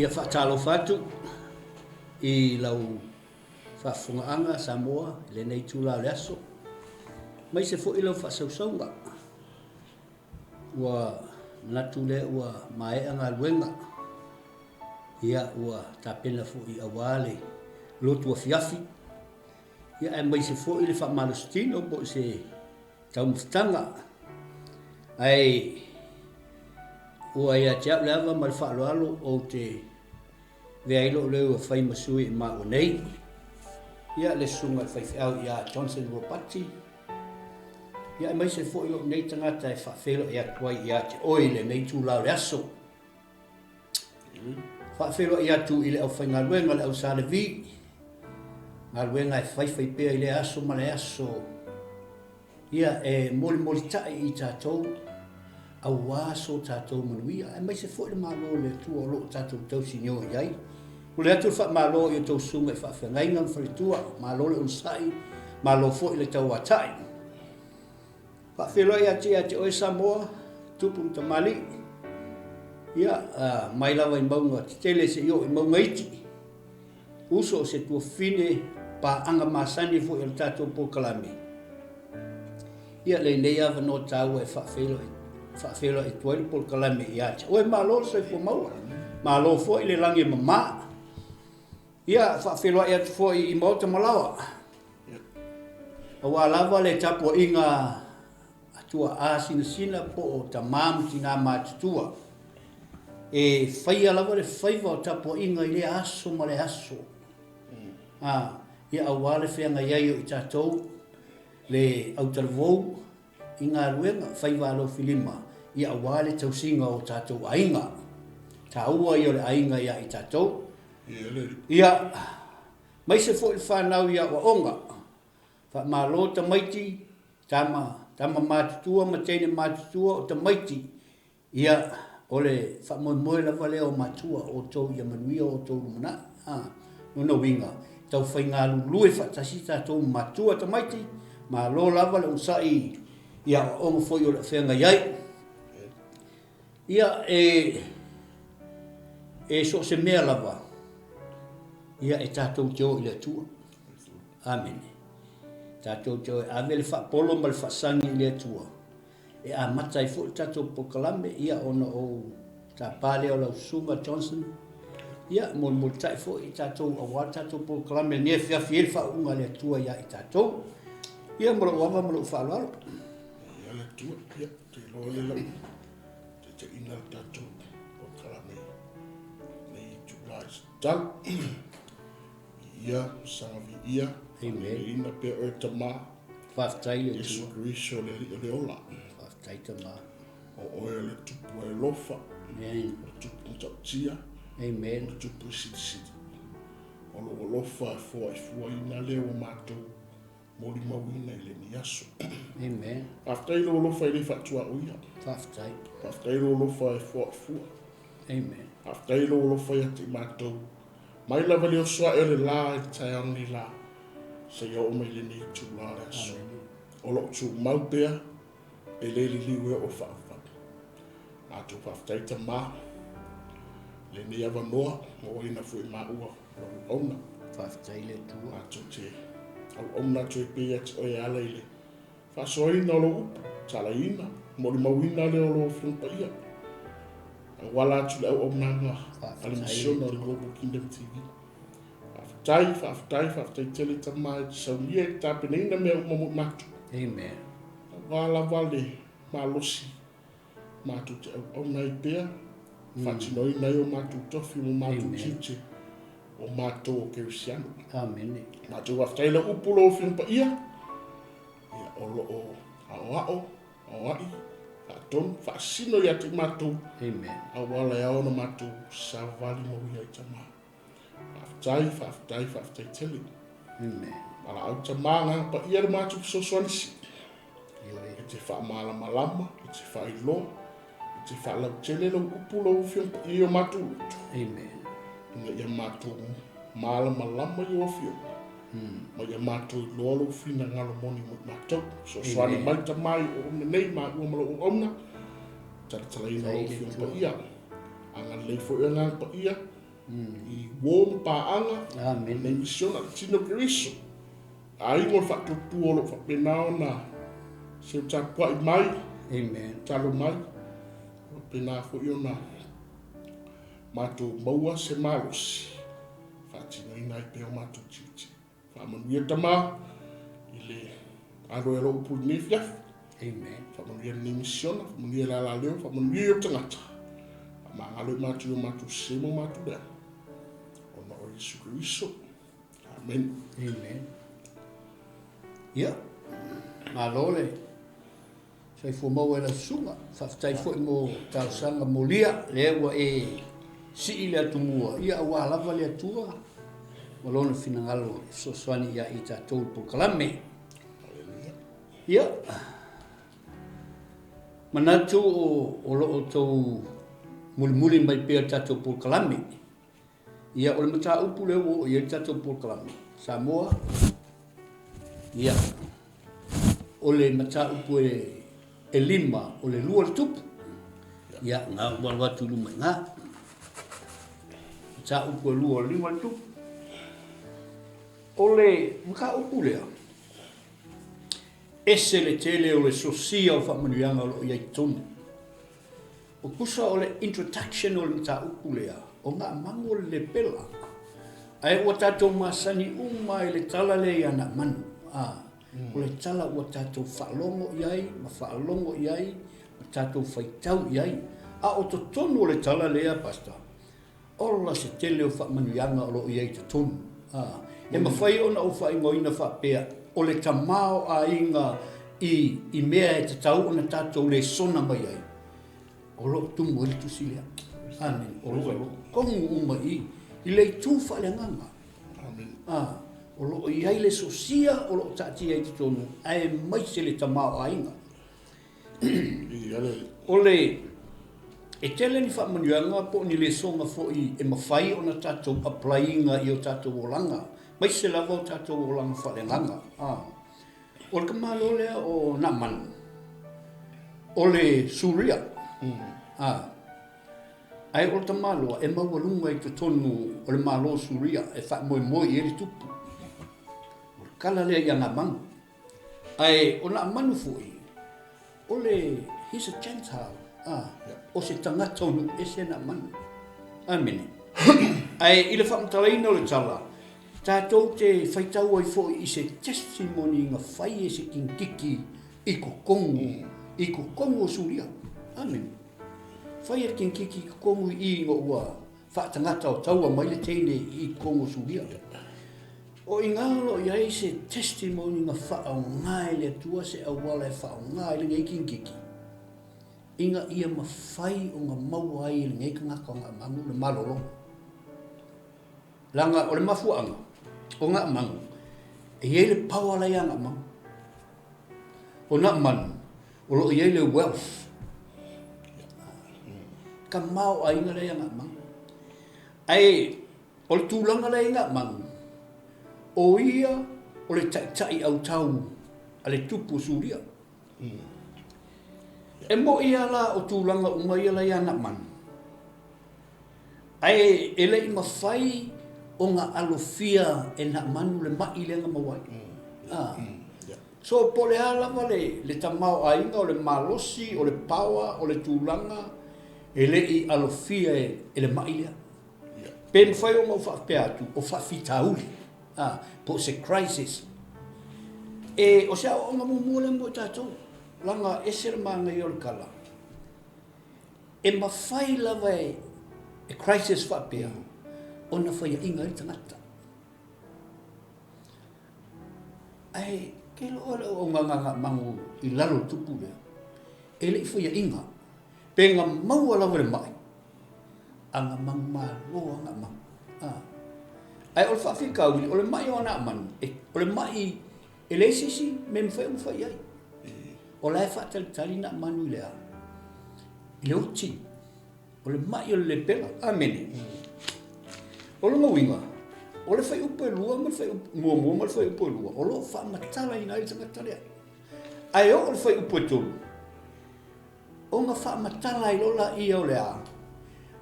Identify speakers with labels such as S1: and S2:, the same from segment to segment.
S1: ia whaatalo whatu I lau whaafungaanga Samoa le nei tūla le aso. Mai se fo ilo whaasausaunga. Ua natu le ua maea ngā luenga. Ia ua tapena fo I awale lotu a fiafi. Ia e mai se fo ile whaamalostino po se taumawhitanga. Ai ua ia tiap leava mai whaaloalo o te vea ilo leo whai masui I maa o nei. Ia le sunga whaiwhiau ia Johnson Ropati. Ia mai se fo ilo nei tangata e whaafelo ia tuai ia te oile nei tūlau le aso. Whaafelo ia tu ile au whai ngā luenga le au sāle vi. Ngā luenga e whaiwhai pēr ile aso ma le aso. Ia e moli tae I tātou. Au waso tātou manuia. E mai se fo ilo malo le tua o loo tātou tausi nio iai. Ule atu wha malo I tau sunga I whaafengainga mwharitua. Malo le unsai. Malo fo ile tau watai. Whaafelo ia te oe Samoa. Tupu tamali. Ia mai lawa I maunga. Tele se io I maunga iti. Uso se tua fine pa anga masani fo ile tātou po kalame. Ia le nei ava no tau e whaafelo I tuaile po kalame ia te. Oe malo se fo maua. Malo fo ile langi mama. Ia whaafelo ia te fo I mauta malawa. Awa lava le tapo inga atua sina po o ta mamu tina mātutua. E whaia lava le whaiva o tapo inga I le aso ma le aso. Ia awa le whenga iaio I tātou le autarvou I ngā ruenga whaiva alo filima. Ia awa le tausinga o tātou ainga. Ta ua I o le ainga ia I tātou. Ia mai se fo I whanau ia wa onga. Wha malo ta maiti tama mātutua ma teine mātutua o ta maiti. Ia ole wha moe lava leo mātua o tau ia manuia o tau lumana. Nuna winga. Tau whai ngā lulue wha tasi tātou mātua ta maiti. Malo lava le unsai ia wa onga foi o le whenga iai. Ia so se mea lava. Ia e tātou teo I le atua. Amen. Tātou teo e ave le whaapolo ma le whaasangi I le atua. E a matai fo tātou pokalame ia ona o tā pāle o lau sunga Johnson. Ia mo tai fo I tātou awa tātou pokalame nia whiawhi e le whaunga le atua ia I tātou. Ia moro wama moro whaaloalo.
S2: Ia le atua, ia te loa le lau. Te ina tātou pokalame. Nei tūlais tal. Ia sangavi ia.
S1: Amen.
S2: Ina pe o te mā.
S1: Whaftai le
S2: Yesu
S1: tua.
S2: Christo le ola.
S1: Whaftai te mā.
S2: O oe le tupu e lofa.
S1: Amen.
S2: O tupu Taisia.
S1: Amen.
S2: O tupu Siti. O lo lofa e fua ina leo mātou. Mori mawina I le ni aso.
S1: Amen.
S2: Aftai lo lofa I le whatua uia.
S1: Whaftai.
S2: Aftai lo lofa e fua.
S1: Amen.
S2: Aftai lo lofa I te mātou. Mai lava leo soa e le la I tai angi la. Se ia o mai le nei tūla le aso. O lo tū maupea e le li liwe o whaafat. Mātou whaftai ta mā. Le nei awa noa o ina fu I maua o ona.
S1: Whaftai le tua.
S2: Mātou te au ona tu e pia te oe ala I le. Whasoina o lo upu, tala ina. Mori mawina le o lo whiumpa ia. Wala tu le au ona ngā. Alimisiona o le Global Kingdom TV. Whaftai tele ta mai te saunia e tāpeneina mea umamu matu.
S1: Amen.
S2: Wala wale, malosi. Matu te au nai pea. Whatinoi nei o matu tofi mo matu tite. O matu o kerisiano.
S1: Amen.
S2: Matu whaftai le upulo o whiumpa ia. Ia olo o ao ai. Whaton, whaasino ia te matu.
S1: Amen.
S2: A wala e aona matu savali mo ia I tamaa. Whaftai tele.
S1: Amen.
S2: Ala au ta manga pa ia matu so swansi.
S1: Ioi.
S2: E te wha malama, e te wha ilo, e te wha lau tele lo upulo uwhion I o matu.
S1: Amen.
S2: Inga ia matu malama I o uwhion. Ma ia matu ilo lo uwhina ngalo moni mo matu. So swani mai ta mai o nei ma ua malo o ona. Tala ina o uwhion pa ia. Anga leifo ia ngang pa ia. I wōm pāanga.
S1: Amen.
S2: Nei misiona tino kiriso. Ai ngol whatupu o lo whapenao na. Se tapua I mai.
S1: Amen.
S2: Talo mai. Pena fo i ona. Mato maua se marosi. Whatino ina I peo mato titi. Whamanuia tama. Ile aroero upu nifia.
S1: Amen.
S2: Whamanuia ni misiona. Whamanuia la leo. Whamanuia o tangata. Mangalo matu matu semo matu da. Ona o Yesu Kristo. Amen.
S1: Amen. Ya. Malole. Sai fo mo ela sunga. Whaftai fo mo tausanga mo lia. Lewa si ile atumua. Ia awa lava le atua. Malona finangalo. So swani ia ita tol po kalame. Ya. Manatu o lo tau muli mai pia tato por kalame. Ia ole mata upu lewo ia tato por kalame. Samoa. Ia. Ole mata upu lima ole lua le tupu. Ia nga watu luma nga. Mata upu lua lima le tupu. Ole maka upu lea. Ese le tele ole sosia o whamanuianga o iai tonu. O kusa o le introduction o le mata upu lea, o ngā mango le pela. Ai ua tātou masani umai le tala le ana manu. O le tala ua tātou whaalongo iai, ma whaalongo iai, ma tātou whaitau iai. A o to tonu o le tala lea, pasta. Ola se tele o whamanuianga o lo iai te tonu. E mawhai ona o whaingoina whapea, o le tamao a inga I mea e te tau o na tātou le sona mai ai. O lo tumu ele tusilea. Amen. O lo kongu uma I le tu whale nganga.
S2: Amen.
S1: O lo I le sosia o lo tati ai te tonu. Ai mai se le tamao a inga. O le e tele ni whamanuanga po ni le songa fo I e mawhai o na tātou aplainga I o tātou o langa. Mai se lava o tātou o langa whale nganga. O le kamalo lea o Naman. O le Suria. Ai o le tamalo e mawalunga I te tonu o le malo Suria e wha moi I le tupu. O le kala lea I Naman. Ai o Naman fui. O le he's a Gentile. O se tangata onu e se Naman. Amen. Ai I le whamatalaina o le tala. Tātou te whaitau ai fo I se testimony ngā whai e se kinkiki I ko kongo o Suria. Amen. Whai e kinkiki I ko kongo I ngā ua whaatangata o taua mai le teine I kongo Suria. O I ngālo I ai se testimony ngā whaau ngai le tua se awala e whaau ngai le ngai kinkiki. Inga ia mawhai o ngā mau ai le ngai kangaka o ngā mangu le malolo. Langa o le mafuanga. O ngā mangu, e iei le pawala ia ngā mangu. O ngā manu, o lo iei le wealth. Ka mau a inga le ia ngā mangu. Ai, o le tūlanga le ngā mangu. O ia, o le tai au tau, a le tupu Suria. E mo ia la o tūlanga uma ia la ia ngā manu. Ai, e le I mawhai, o ngā alofia e na manu le mai le ngā mawai. So po le alawa le tamau a inga o le malosi, o le pawa, o le tūlanga, e le I alofia e le mai lea. Pen whai o ngā whapea atu, o whawhitauli, po se crisis. E o sea o ngā mumua le mo tātou, langa esere maa ngai o le kala. E mawhai lawa e crisis whapea. Ona whaia inga I tangata. Ai, ke lo o nganga mangu I lalo tupu lea. E le I whaia inga. Pe ngā maua lawa le mai. A ngā mangu maa loa ngā mangu. Ai, o le whawhikau o le mai o ngā manu. O le mai e le sisi me mwhai ai. O lai whaatalitali ngā manu I lea. I le uti. O le mai o le pela. Amen. O lo ngawinga, o le whai upo e lua, ma le whai mua ma le whai upo e lua. O lo wha matala I nai tangata lea. Ai o le whai upo e tolu. O ngā wha matala I lola I o lea.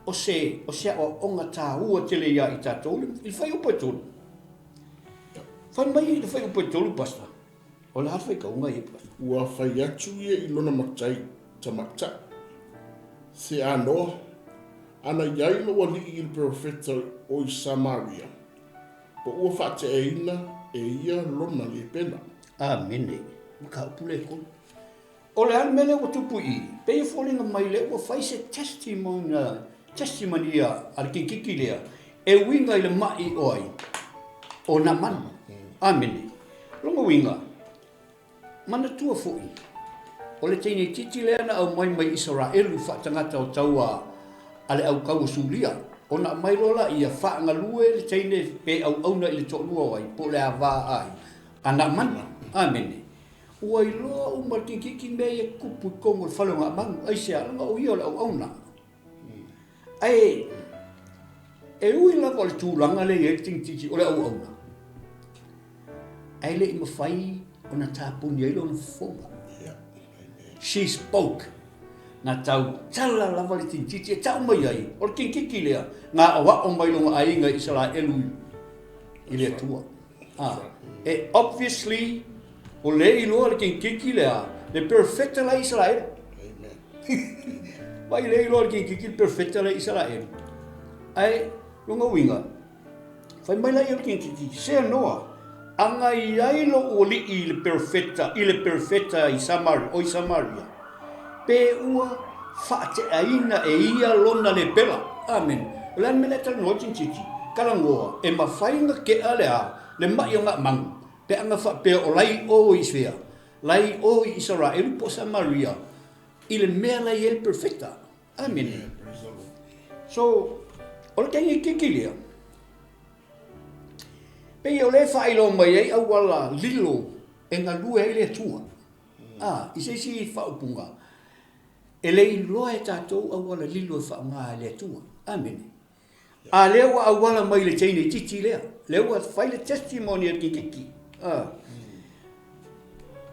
S1: o se onga tā ua tele ia I tātou, I whai upa tolu. Whai mai I whai upa tolu pasta. O le hawhai ka unga I pasta.
S2: Ua whai atu ia I lona matai tamata. Se anoa, ana iai loa li I le profeta o I Samaria. Po ua whaate e ina e ia lona le pena.
S1: Amene. Maka upule ko. O le an mele o tupu I. Pei fōlinga mai le ua whai se testimony ia al kikiki lea. E winga I le mai oi. O na manu. Amene. Longa winga. Mana tua fōi. O le teine titi lea na au mai Israelu whaatangata o taua ale au kau sulia. O na mai rola ia whaanga lue le teine pe au auna I le tōlua wai. Po le awā ai. Ana manu. Amene. Ua I loa o malkikiki mea e kupu kongo le whalonga manu. Ai se alanga o ia le au auna. Ai, e ui lava o le tūlanga le e titi o le au auna. Ai le I mawhai o na tāpuni ai lo na whonga. She spoke. Na tau tala lava le titi e tau mai ai. O le kikiki lea. Ngā awa o mai longa ainga Israelu I le tua. E obviously, o le iloa le kikiki lea. Le perfecta la Israel. Vai le iloa le kikiki perfecta la Israel. Ai, longa winga. Fai mai la i le kikiki. Se noa. Anga iai lo o li I le perfecta I Samaria, o I Samaria. Pe ua whaate aina e ia lona le pela. Amen. Lan mele tal no titi. Kalangoa e mawhainga ke alea le mai o ngā mangu. Pe anga pe o lai o Israel. Lai o Israel po Samaria. I le mea lai el perfecta. Amen. So, o le kengi kikilia. Pei o le whaelo mai ei au wala lilo e ngā lua e le tua. I se si whaupunga. E le iloa e tātou au wala lilo e whaunga e le tua. Amen. A lewa au wala mai le teine titi lea. Lewa whai le testimony e kikiki.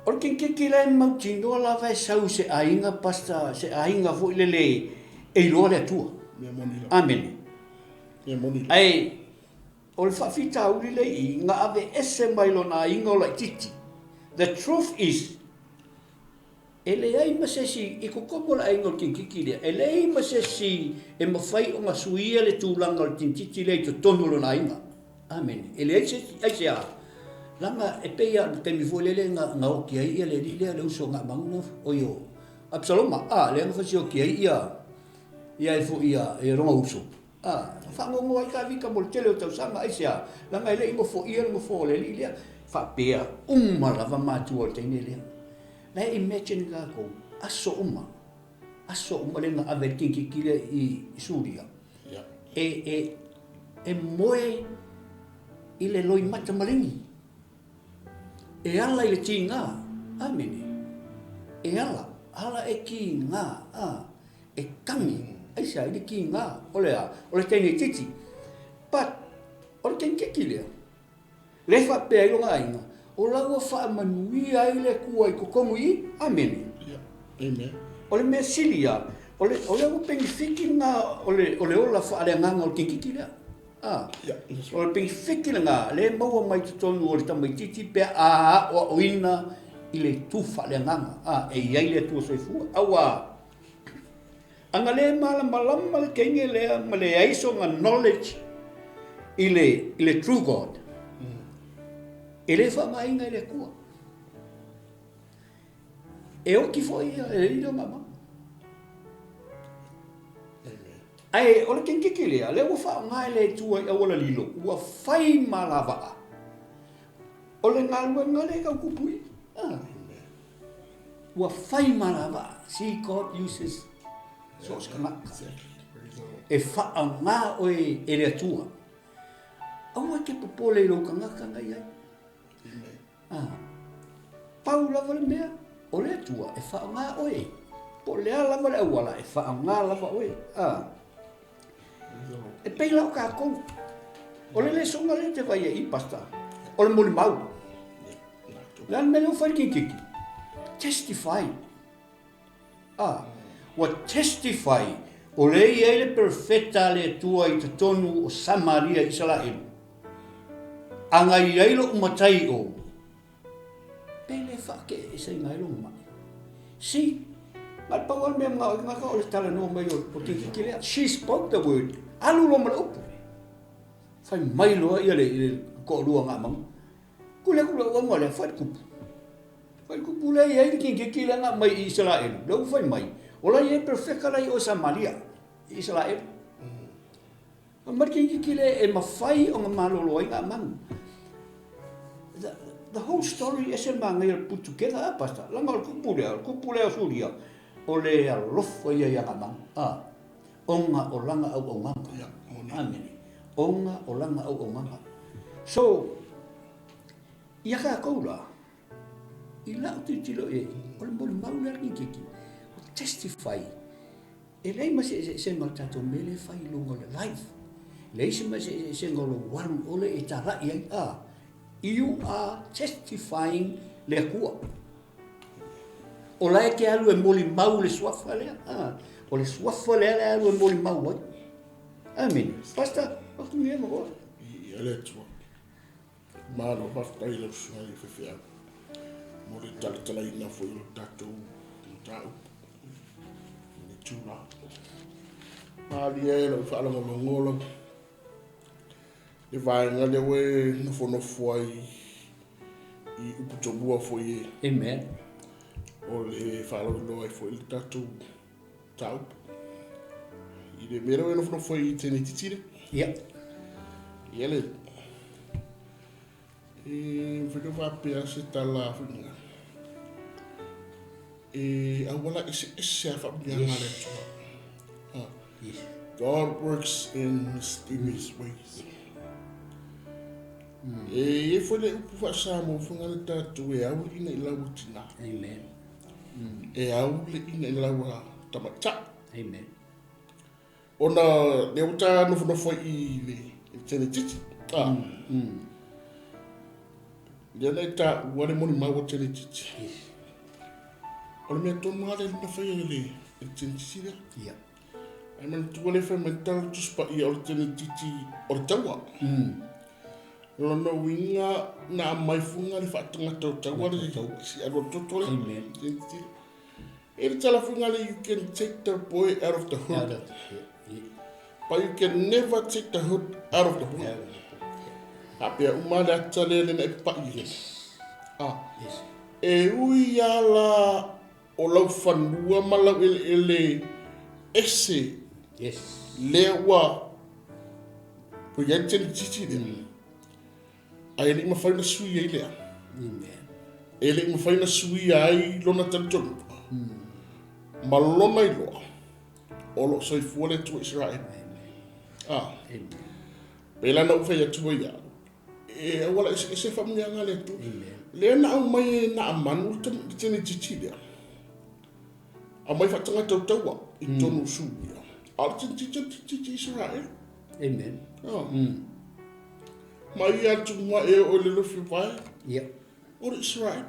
S1: O le kikiki le mautinoa lava e sau se ainga pasta, se ainga fo le e iloa le tua. Amen. Ai, o le whawhita uri le I ngā ave ese mai lo nā inga o lai titi. The truth is, e le ai masesi, I kokomo la inga o kikiki lea, e le ai masesi e mawhai o ngā suia le tūlanga o tintiti le I to tonu lo nā inga. Amen. E le ai se a. Langa e peia te mi fo lele ngā oki ai ia le li lea le uso ngā manguna o io. Absaloma, le ngā whasi oki ai ia e fo ia e ronga uso. Whangongo ai ka vika mo le tele o tau sanga ai sea. Langa ele I mo fo ia mo fo le li lea. Whapea lava mātua o teine lea. Lai imagine ka ko aso le ngā ave kinki le I Suria. E moe I le loi mata maringi. E ala I le ti ngā. Amene. E ala e ki ngā. E kangi. Aisa I ki ngā. O le teine titi. But, o le kenkeki lea. Le whapea I longa inga. O laua whaamanui ai le kua I kokongu I. Amene.
S2: Amen.
S1: O le mea silia. O le pengi whiki ngā. O le ola whaalea nganga o le kenkeki lea. O le pengi whiki ngā. Le maua mai tutonu o le tamai titi. Pea o ina I le tu whaalea nganga. E iai le tu soifua. Awa. Anga le malama le kenge lea. Ma le aiso ngā knowledge. I le true God. E le whamainga I le kua. E oki fo ia, e ilo mama. Ai, o le kenkiki lea, le ua whaonga le tua I awala lilo. Ua whai malawaa. O le ngalua ngale kau kupui. Ua whai malawaa. See, God uses sos kanaka. E whaonga o e le atua. Aua ke popole ilo kangaka ngai ai. Pau lava le mea, o le atua e whaonga oe. Po lea lava le awala e whaonga lava oe. E pei lau ka kou. O le songa le te vai e I pasta. O le moli mau. Lan me leo whai kiki. Testify. Wa testify O le ia le perfecta le tua I te tonu o Samaria Israel. Anga I ailo umatai o. Pele whake e sei ngai longa mai. Si, ngai pawan mea ngā ka o le tala no mai o po tiki kilea. She spoke the word. Alu lo mara upu. Whai mai loa ia le ko lua ngā mang. Kule wangwa le whai kupu. Whai kupu le ia i ki kilea ngā mai I Israel. Lau whai mai. Ola ia perfecta lai o Samaria. Israel. Mariki kile e mawhai o ngā malolo I ngā mang. The whole story is a mangai put together, pastor. Langa kupu lea suria. O le alofo ia ngā mang. Onga o langa au o nganga. Amen. Onga o langa au o nganga. So, ia ka kaula. I lau tilo e. O le mole maula kiki. Testify. E lei ma se martato mele fai lungo le life. Lei se ma se ngolo waru ole e tarai ai You are testifying le kua. O lai ke alu e moli mau le swafa lea. O le swafa lea le alu e moli mau ai. Amen. Pasta, waktu mea ma oa.
S2: I ale tua. Mano whaftai lau sungai whiwhia. Mori tala ina fo ilo tatou. Tau. Ni tūra. Maali e lau whaalanga longolo. E vai ngā le we nofo ai I upu tobua fo I
S1: Amen.
S2: O le whaalanga ai fo ilo tatou. Tau. I le mera we nofo ai tēnei titire.
S1: Yep.
S2: I ele. E whika whapea se tala whina. E awala ese a whapea ngā le tua.
S1: Yes.
S2: God works in mysterious ways. E foi le upu whaasamo whunga le tātou e au ina I lau tina.
S1: Amen.
S2: E au le ina I lau tamata.
S1: Amen.
S2: Ona le uta nofo I le tene titi. Le nei tā uare moni mau o tene titi.
S1: Yes.
S2: Ona mea tonu ngā le luna whai le tene titi rea.
S1: Yep.
S2: Ai man tua le whai mentala tuspa I o le tene titi o le taua. Lono winga na mai funga le whaatanga tau taua le si aro totole.
S1: Amen.
S2: E le tala funga le you can take the boy out of the hood. But you can never take the hood out of the boy. Apea umale atale le na e pai.
S1: Yes.
S2: E ui ala o lau whanua malau ele ese
S1: Yes.
S2: lewa po yan tene titi le. Ai li ma faina sui ai lea.
S1: Amen.
S2: E li ma faina sui ai lona talitonu. Ma lona I loa. O lo soi fuale tu Israel.
S1: Amen.
S2: Pela na uwhai atua ia. E awala ese whamunga ngā le tu.
S1: Amen.
S2: Lea na au mai na amanu tene titi lea. A mai whatanga tau taua I tonu suia. A tene titi Israel.
S1: Amen.
S2: Mai atu ngā e o le lofi vai.
S1: Yep.
S2: O le Israel.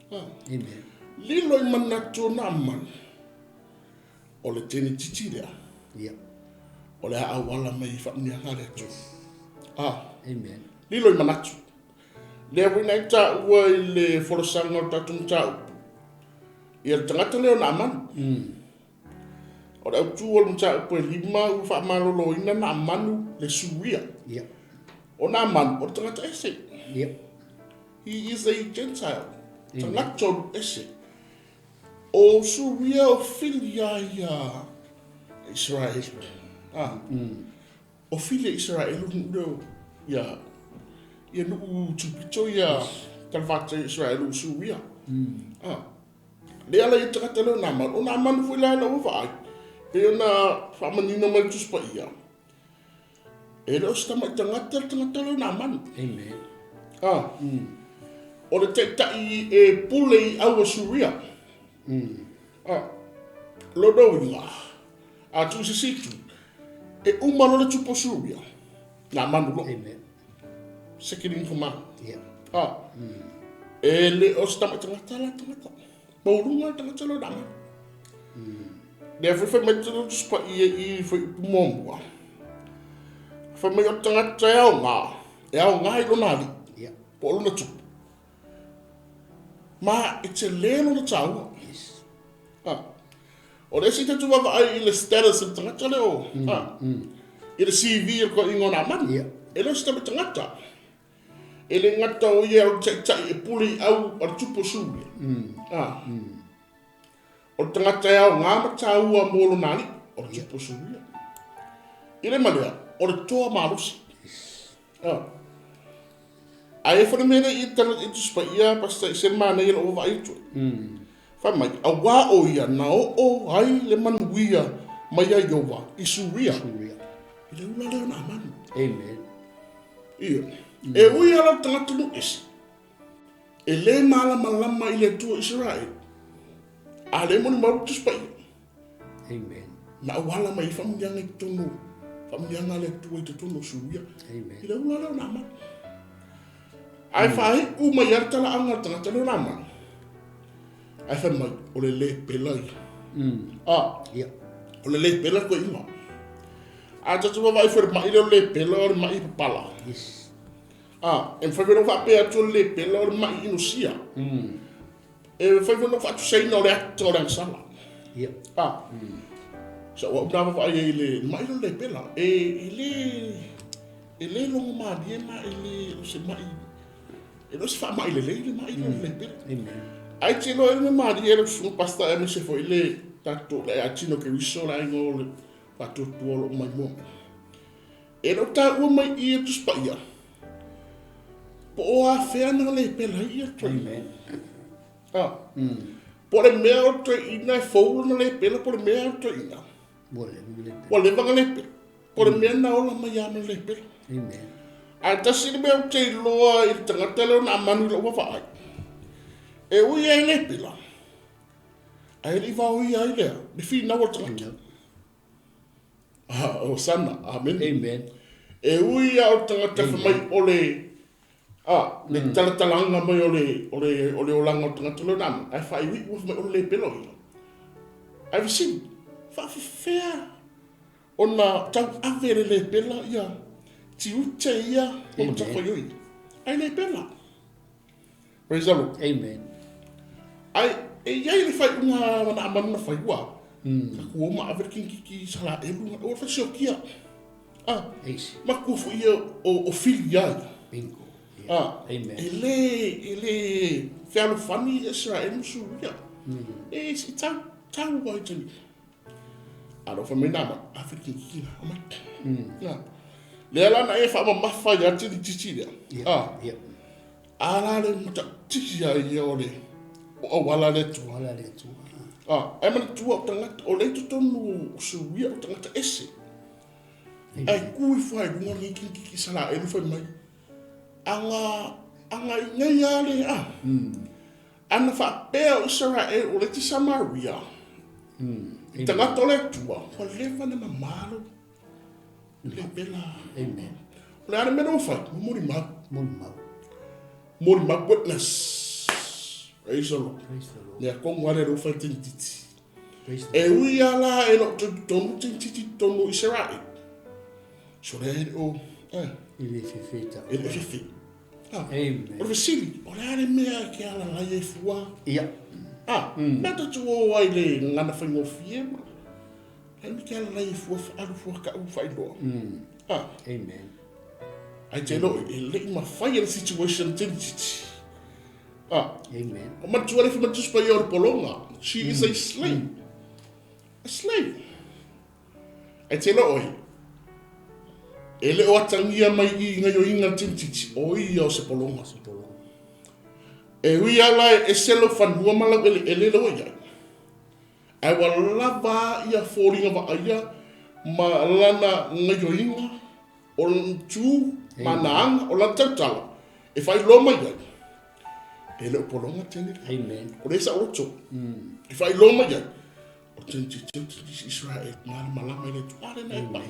S1: Amen.
S2: Lilo I manato na man. O le tene titi lea.
S1: Yep.
S2: O le awala mai whamunga ngā le tu.
S1: Amen.
S2: Lilo I manatu. Lea wina I ta ua I le forosanga o tatum tau. I le tangata leo na man. O le au tu o le mta upo e lima u whaamalolo ina na manu le suria.
S1: Yep.
S2: O na man, o le tangata ese.
S1: Yep.
S2: He is a Gentile. Tangata ese. O suria o filia ia Israel. O filia Israel no ia ia no tupito ia talvata Israel o suria. Le ala I tangata leo na man. O na man fu la o vai. Pe ona whamanina mai tuspa ia. E leo stama I tangata leo na man.
S1: Amen.
S2: O le te tai e pule I aua suria. Lodo inga. A tu se situ. E umano le tupo suria. Na manu lo.
S1: Amen.
S2: Second in command.
S1: Yep.
S2: E le o stama I tangata. Paurunga tangata leo na man. Lea foi mai tunu spa I foi momua. Foi mai o tangata e au ngā. E au ngā I lona ali. Po o lona tupu. Ma I te leno na tāua. O le si te tuwa ai I le status I tangata leo. I le CV ko ingo na mani. E leo si te tangata. E le ngata o ia o tai e puli au o tupu suri. O tangata e au ngā mataua mōlo nani o tupu suri. I le malea, o le toa marusi. A e whana mene I tana I tuspa ia pasta I sen mana I lo wa I tu. Whai mai, a wā o ia na o ai le manuia mai ai o wa I suria. I le ula leo na manu.
S1: Amen.
S2: Ia. E ui ala tangata no esi. E le malama I le tua Israel. A le moni maru tuspa ia.
S1: Amen.
S2: Na wala mai whamungianga I tono. Whamungianga le tua I te tono suria.
S1: Amen.
S2: I le ula leo na manu. Ai whahi u mai artala anga tangata leo na manu. Ai whai mai o le pelai. O le pelai ko inga. A tatu wa vai whare mai le pelai o mai papala.
S1: Yes.
S2: E whai whai wha pēr tu le pelai o mai inusia. E whai whai wha tu sei no le ato o le sala. So wa brava vai e le mai le pelai. E le longo maadi e mai le o se mai. E no se wha mai le mai le pelai. Ai te no e maadi e le su pasta e me se foi le tato le atino ke riso la ingo le pato tuolo mai mo. E no ta ua mai I tu spaia. Po o a whea na le pela I tu.
S1: Amen.
S2: Po le mea o tu ina e fōu na le pela po le mea o tu ina. Po le vanga le pela. Po le mea na ola mai ama le pela.
S1: Amen.
S2: A tasi le mea o te loa I tangata leo na manu la ua whaai. E ui ai le pela. Ai li vau I ai lea. Me fi na o tangata. O sana. Amen.
S1: Amen.
S2: E ui au tangata whamai o le le talatalanga mai o le olanga o tangata leo nama. Ai whai ui whamai o le pelo ina. Ai visi. Whawhawhea. O na tau awere le pela ia. Ti ute ia. O na tako iui. Ai le pela. Praise the Lord.
S1: Amen.
S2: Ai e iai le whai unga wana amanu na whai ua. Ka kuoma awere ki sala e lunga. O whai sio kia. Ma kufu ia o fili ai.
S1: Bingo.
S2: Amen. E le whialo whani Israel musu ia. E si tau wai tani. Aro wha mena ma, awhiri ki kina. Le ala na e wha ma mawhai ati di titi rea. Ala le muta titi ai ia o le. O wala le tu. E mana tua o tangata, o le tutonu suia o tangata ese. Ai kui whai runga ni ki sala e whai mai. Anga I ngai ale a. Ana wha pēr o Israel o le ti Samaria. I tangata o le tua, o lewa na mamalo. Le pela.
S1: Amen.
S2: O le ana mena o whai, mori mau. Mori mau witness. Praise the Lord. Nea kongu ale ro whai tintiti. E ui ala e no tonu tintiti tonu Israel. So le o
S1: Il est fait.
S2: ele fifi.
S1: Amen.
S2: O le sili, o le are mea ke ala lai e fua.
S1: Ia.
S2: Nata tu o ai le ngana whaingo fie. Ai mi ke ala lai e fua alu fua ka u whailoa.
S1: Amen.
S2: Ai te lo, e le ima whai ala situation tintiti.
S1: Amen.
S2: O matu ale whima tuspa I o polonga. She is a slave. A slave. Ai te lo oi. E le o atangia mai I ngai o inga tintiti o ia o se polonga. E ui ala e selo whanua malau e le lo ia. Ai wa lava ia fōringa wa aia ma lana ngai o inga o tu manaanga o la tautala. E whai loma ia. E le o polonga tene.
S1: Amen.
S2: O le sa oto. E whai loma ia. O tintiti Israel ngana malama i le tu. Are na e pai.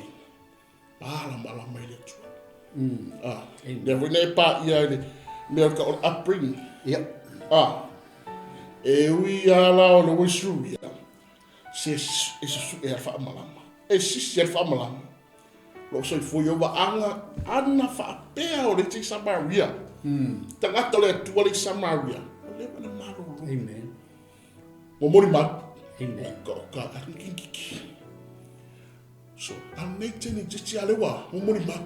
S2: Ala malama i le tu. Never ne pa ia le mea ka o upbringing. E ui ala o le wisru ia. se su e fa malama e si fa malama lo so foi o anga ana fa pea o le te Samaria tanga tole tu le Samaria le na maro
S1: Amen.
S2: mo mori ma
S1: Amen.
S2: ka kinki so I'm making it just alewa mo mori ma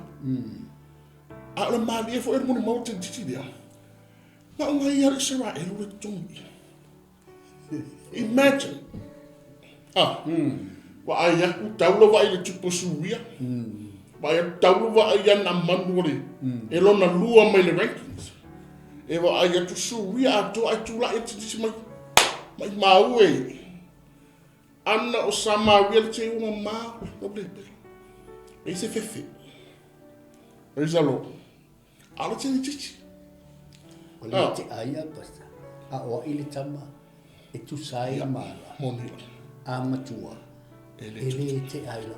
S2: ala ma e fo e mori ma te titi dia na nga ia se ra e lo tongi imagine wa ai ku taulo wa ile tupu suria wa ai taulo wa ai na manuri e lo na lua mai le rankings e wa ai tu suria to ai tu la e titi mai maue ana o Samaria le te uma ma o le e se fefe e zalo ala te titi
S1: O le te aia pasta. A o ile tama e tu sai mala.
S2: moni
S1: A matua. Ele te aila.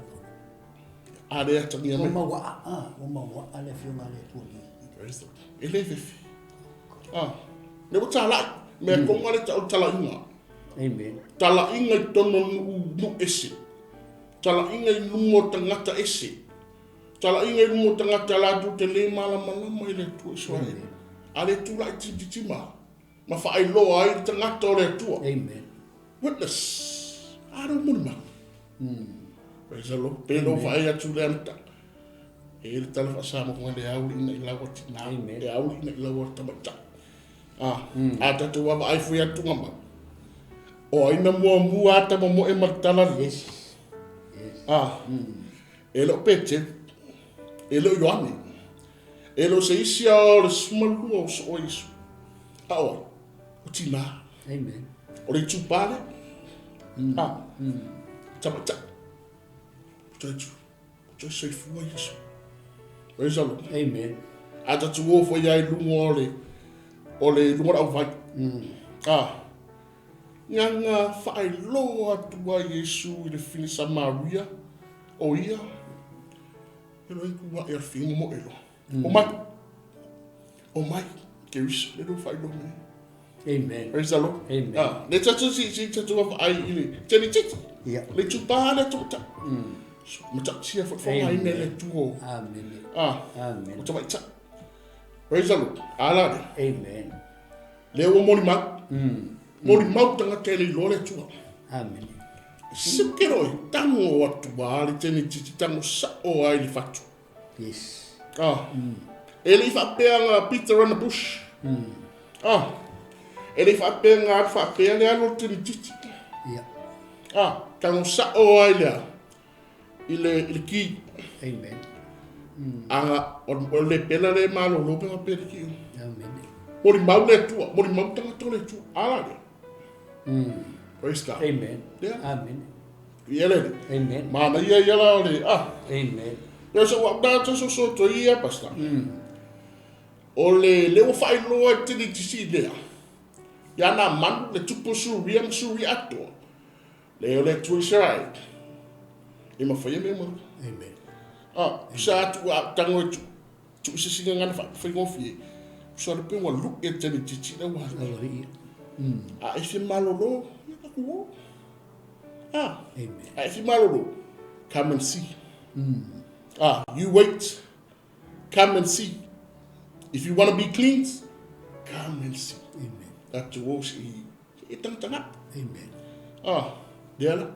S2: ale ata ni mai
S1: O ma ale fiona le tu ni.
S2: ele fefe ne bo tala me ko ngale tala inga
S1: Amen.
S2: tala inga I tono nu ese tala inga I lungo tangata ese tala inga I lungo tangata la tu te le mala mai le tu Israel ale tu la titi ma fa ai loa ai tangata le tu
S1: Amen.
S2: witness I don't want to praise the Lord pero fa ai atu le anta e le tala fa sa mo ngale au ina I lawa tina e au ina I lawa tamata ata tu wa ai fu ya tu ngamba o ina mua ata mo e matala
S1: Yes.
S2: e lo peche e lo yoani e lo se isia o le smalu o so isu o tina
S1: Amen.
S2: o le tupale tamata tu sei fu isu praise the Lord
S1: Amen.
S2: ata tu o fo ya lungo o le lungo au vai Nganga whae loa tua Yesu I le whini Samaria o ia. Ero I kua e whini mo ero. O mai, ke riso, le ro whae lo me.
S1: Amen.
S2: Praise the Lord.
S1: Amen.
S2: Le tatu si tatu wa whae ili, teni titi. Le tupa le tuta. Mata tia whae ne le tuo.
S1: Amen.
S2: O ta mai ta. Praise the Lord. Ala
S1: Amen.
S2: le o mori ma. Mori mautanga tele lore tua.
S1: Amen.
S2: Sikero I tango atu wale tene titi tango sa o ai li fatu.
S1: Yes.
S2: Ele whapea ngā Peter and the bush. Ele whapea ngā whapea le alo tene titi. Tango sa o ai lea. I le ki.
S1: Amen.
S2: Anga o le pena le malo lope ngā pere ki.
S1: Amen.
S2: Mori mau le tua. Mori mau tanga tole tua. Ala le. Praise God.
S1: Amen.
S2: Yeah.
S1: Amen.
S2: Iele.
S1: Amen.
S2: Mana ia iala o le.
S1: Amen.
S2: Ia so wa data so to ia pasta. O le leo whai loa tini tisi lea. Ia nā manu le tupu suri ato. Leo le tu Israel. Ima whaia me mo.
S1: Amen.
S2: Sa atu a tango e tu isisinga ngana whai ngofie. So le pe wa look e tini tisi le wa. A isi malolo. Ia kakuo.
S1: Amen.
S2: A isi malolo. Come and see. You wait. Come and see. If you want to be cleansed, come and see.
S1: Amen.
S2: That you will see. Tanga.
S1: Amen.
S2: Diana.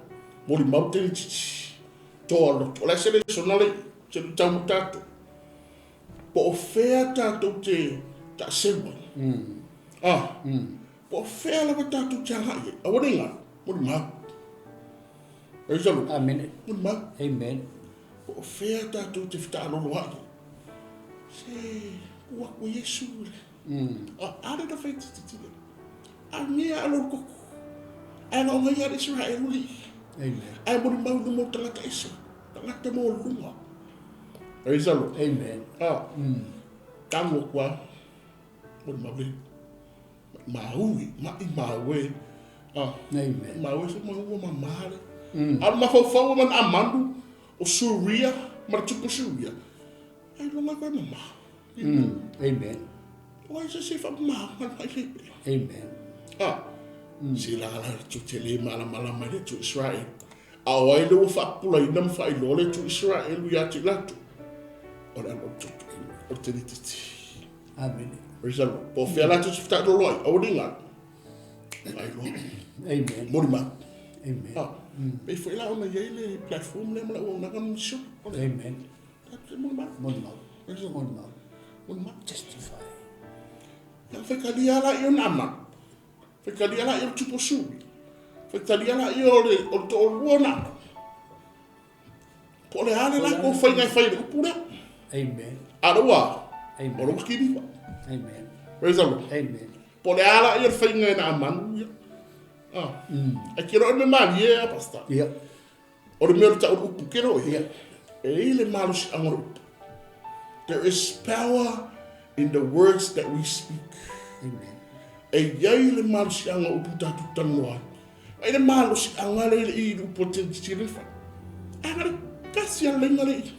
S2: Mori maute ni titi. Tolo. Ola sele sonale. Sele tamu tato. Po ofea tato te. Ta sewa. Po ofea la tato te hangai. Awane nga. Mori mau. Ezalo.
S1: Amen.
S2: Mori mau.
S1: Amen.
S2: Po ofea tato te fita alolo haki. Se. Ua ko Yesu. Are da feita titi. A mea alolo koko. Ai no ngai ari Israel uli.
S1: Amen.
S2: Ai mori mau no mo tangata iso. Tangata mo lunga. Ezalo.
S1: Amen.
S2: Tango kwa. Mori mau le. Maui. Maue.
S1: Amen.
S2: Maue se mau mamare. Al mafau man amandu. O suria. Martupu suria. Ai longa kwa mama.
S1: Amen.
S2: Why is it safe up ma?
S1: Amen.
S2: Sila ngala tu te le mala mai tu Israel. Awai le fa pula ina fa i lole tu Israel ya ti latu. Ora o te titi.
S1: Amen.
S2: Risa po fe la tu sta do loi o dinga. Ai lo.
S1: Amen.
S2: Morima.
S1: Amen.
S2: Pe foi la ona yele platform le mala ona kan sho.
S1: Amen.
S2: Morima.
S1: Morima. Testify.
S2: Na fe kalia la yo nama. Fe kalia la yo tupu su. Fe kalia la yo le o to luona. Po le ale la ko fai ngai fai ko pura.
S1: Amen.
S2: Aroa.
S1: Amen.
S2: Oro kini.
S1: Amen.
S2: Praise the Lord.
S1: Amen.
S2: Po le ala yo fai ngai na man. Akira o me mali e pasta.
S1: Yeah.
S2: O le mero ta o upu kero e.
S1: Yeah.
S2: E le malu si angoro upu. There is power in the words that we speak.
S1: Amen.
S2: E yai le malu si anga upu tatu tanua. E le malu si anga le i upu te tirifa. Angare kasi a lenga le i.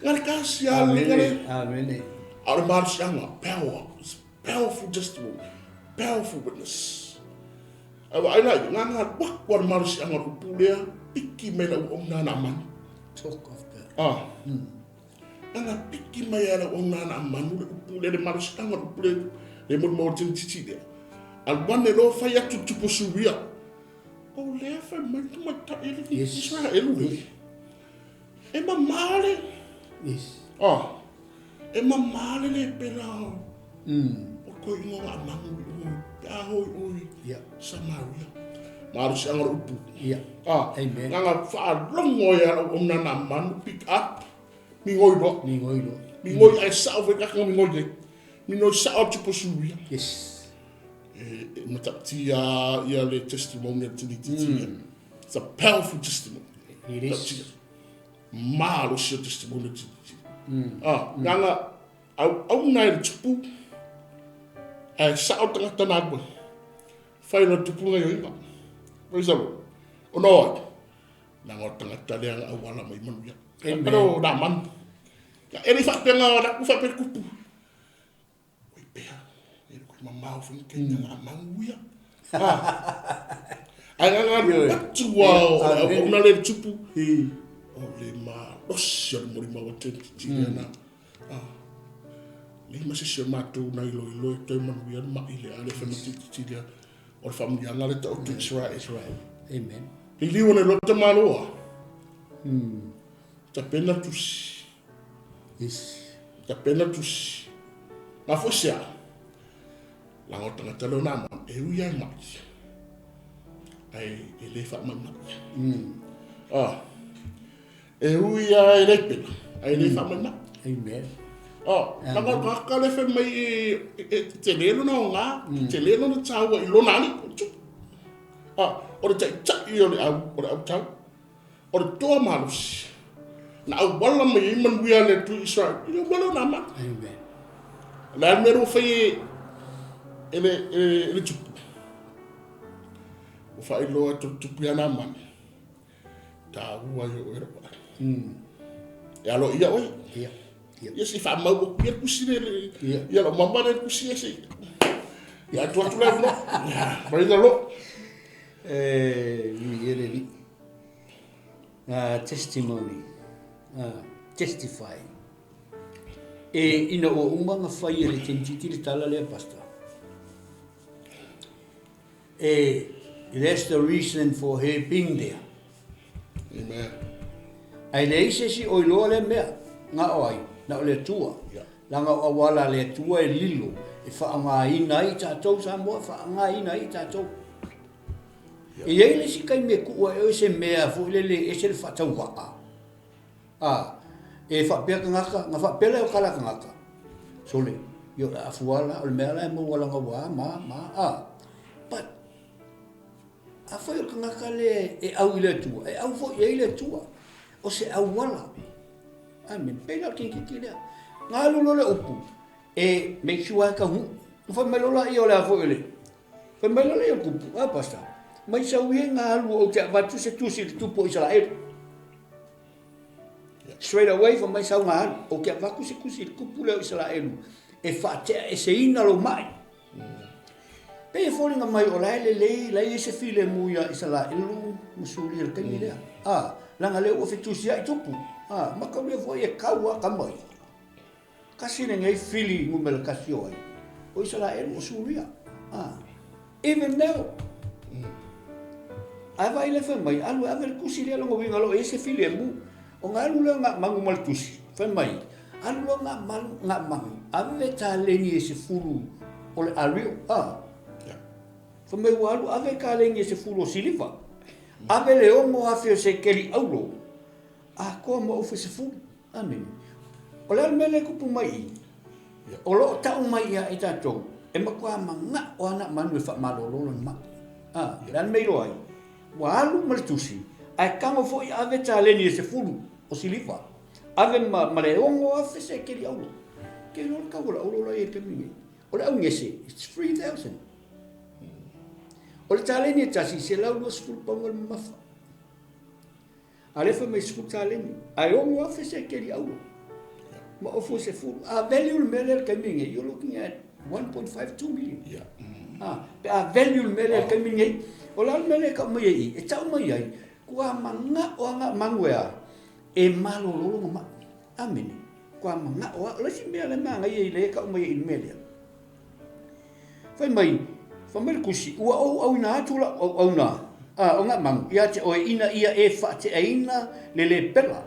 S2: Ngare kasi a lenga le.
S1: Amen.
S2: A le malu si anga power. It's powerful testimony. Powerful witness. Awa ai lai nganga wakwa le malu si anga upu lea. Piki me la uomna na man.
S1: Talk of that.
S2: Ana piki mai ala uomna na man. Upu le malu si anga upu le mo tin titi le. Al wane lo fai atu tupu suria. O le fa mai tu mata ele ki Israel le. E ma male.
S1: Yes.
S2: E ma male le pela. O ko ingo a mangu. A hoi oi.
S1: Yeah.
S2: Samaria. Maru si angor upu.
S1: Yeah. Amen.
S2: Nga fa longo ya o na man pick up. Mi ngoi do. Mi ngoi ai sa o ka mi ngoi de. Mi no sa o tupu suria.
S1: Yes.
S2: Taisia ia le testimony to the Taisia. It's a powerful testimony.
S1: It is.
S2: Malo si testimony to the Nganga au nai le tupu. Ai sa o tanga tana ko. Fai no tupu ngai inga. Praise the Lord. Ono. Nanga tanga tale ang awala mai manu ya. Pero da man. Ya eri fa penga da ku fa per kupu. Mamau fun kenya na manguya. Ai nga tua o na le tupu. O le ma osio mo ri ma o te tina. Le ma se se ma tu na ilo te manguya ma ile ale fa mati tina. O famiglia nga le ta o Israel.
S1: Amen.
S2: Li wona lo te maloa. Ta pena tusi.
S1: Yes.
S2: Ta pena tusi. Ma fosia. Lango tanga talo nama e uia mai. Ai e le fa mana. E uia e le pena. Ai le fa mana.
S1: Amen.
S2: Lango ka le fe mai te lelo na nga, te lelo na tawa i lo nani. O le tai o le au tau. O le toa malus. Na au wala mai iman wia le tu Israel. I wala na ma.
S1: Amen.
S2: La mero fe ele tupu. O fai loa tupu ya na man. Ta ua yo era pa. E alo ia oi.
S1: Ia.
S2: Ia si fa mau ia kusine le. Ia lo mamba le kusine si. Ia tu le no. Vai da lo.
S1: Ni testimony. Testify. E ina o umanga fai le tentiti le tala le pastor. That's the reason for her being there.
S2: Amen.
S1: Ai le ise si o iloa le mea, nga oai, na o le tua. Langa o wala le tua e lilo, e wha ngā ina i tātou sa mua, wha ngā ina i tātou. E iei le si kai me kua e o se mea fu le e se le whatau waka. E whapea ka ngaka, nga whapea o kala ka ngaka. Sole, yo a fuala, o le mea la e mua langa wā, But, a whai o ka ngaka le e au i le tua, e au fo i le tua, o se au wala. Amen, pena ki lea. Ngā lulo le upu, e make sure ka hu, whai mai lola i o le a fo i le. Whai mai lola i o kupu, pasta. Mai sa ue ngā lu o te avatu se tusi le tupu i sala eru. Straight away from mai sa ngā alu, o ke avaku se kusi le kupu leo i sala eru. E whatea e se ina lo mai. Pe e fōringa mai o lai lai e se file muia i sa la ilu masuri el kemi lea. Langa leo o fetusia i tupu. Maka mea fo e kaua kamai. Kasi ne ngai fili ngumela kasi oi. O i sa la ilu masuria. Even now. Ai vai le mai alu ave kusi le longo winga lo e se file mu. O nga alu le nga mangu mal tusi. Mai. Alu lo nga mangu. Ave ta leni e se fulu o le ario. Whamai walu, ave ka lengi se fulu o siliva. Ave le ongo hawhio se keli aulo. Koa ma uwhi se fulu. Amen. O lea mele kupu mai i. O loo tau mai ia e tātou. E makua ma ngā o ana manu e whamalololo ni maki. Lan meilo ai. Walu malitusi. Ai kango fo i ave ta leni e se fulu o siliva. Ave ma le ongo hawhio se keli aulo. Ke lor kawura aulo la e te mingi. O le au ngese, it's 3,000. O le tāleni e tasi, se lau lua sifuru paunga le mafa. A lefa mai sifuru tāleni. Ai ongo afe se keri auro. Ma ofo se furu. Value le mele le kaiminge, you're looking at 1.52 million. Pe value le mele le kaiminge, o lau mele ka mai ai, e tau mai ai, kua manga o anga manguea, e malo lolo ngama. Amen. Kua manga o anga, lasi mea le manga i le ka mai ai mele. Fai mai, Whamere kusi, ua au ina atula au na. O ngā mangu, ia te oe ina ia e wha te aina le pela.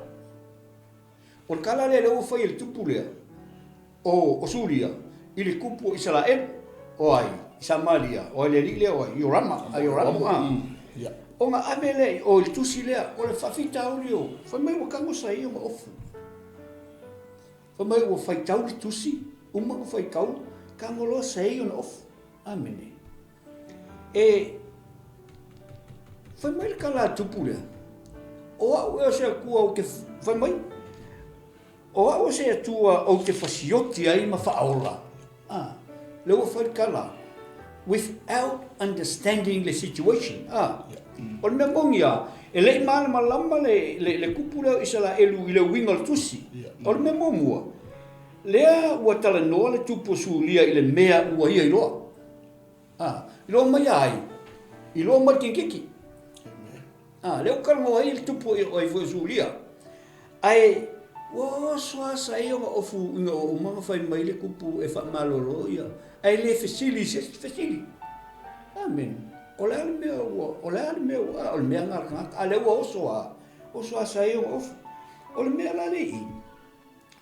S1: O le kala le leo whai le tupu lea. O Suria, i le kupu o Israel, o ai, i Samaria, o le li lea o ai, Iorama, O ngā ame le, o le tusi lea, o le whawhita au leo. Whamere wa kango sa i o ngā ofu. Whamere wa whai tau le tusi, uma wa whai kau, kango loa sa i o ngā ofu. Amene. Fai mai ka la tupu lea. O au e se kua o ke fai mai. O au se atua o ke fasioti ai ma whaaola. Leo fai ka la. Without understanding the situation. O le mea mongi a. E lei maana malama le kupu leo isa la elu i le winga le tusi. O le mea momua. Lea ua tala noa le tupu suulia i le mea ua ia i loa. I loa mai ai, i loa mai kinkiki. Leo karango ai le tupu o ai fo suulia. Ai, wa soa sa i o ofu inga o mga whai mai le kupu e wha malolo ia. Ai le fesili, fesili. Amen. O le ale mea ua, o le mea ngārkangaka. A le ua osoa sa i o ofu. O le mea la le i.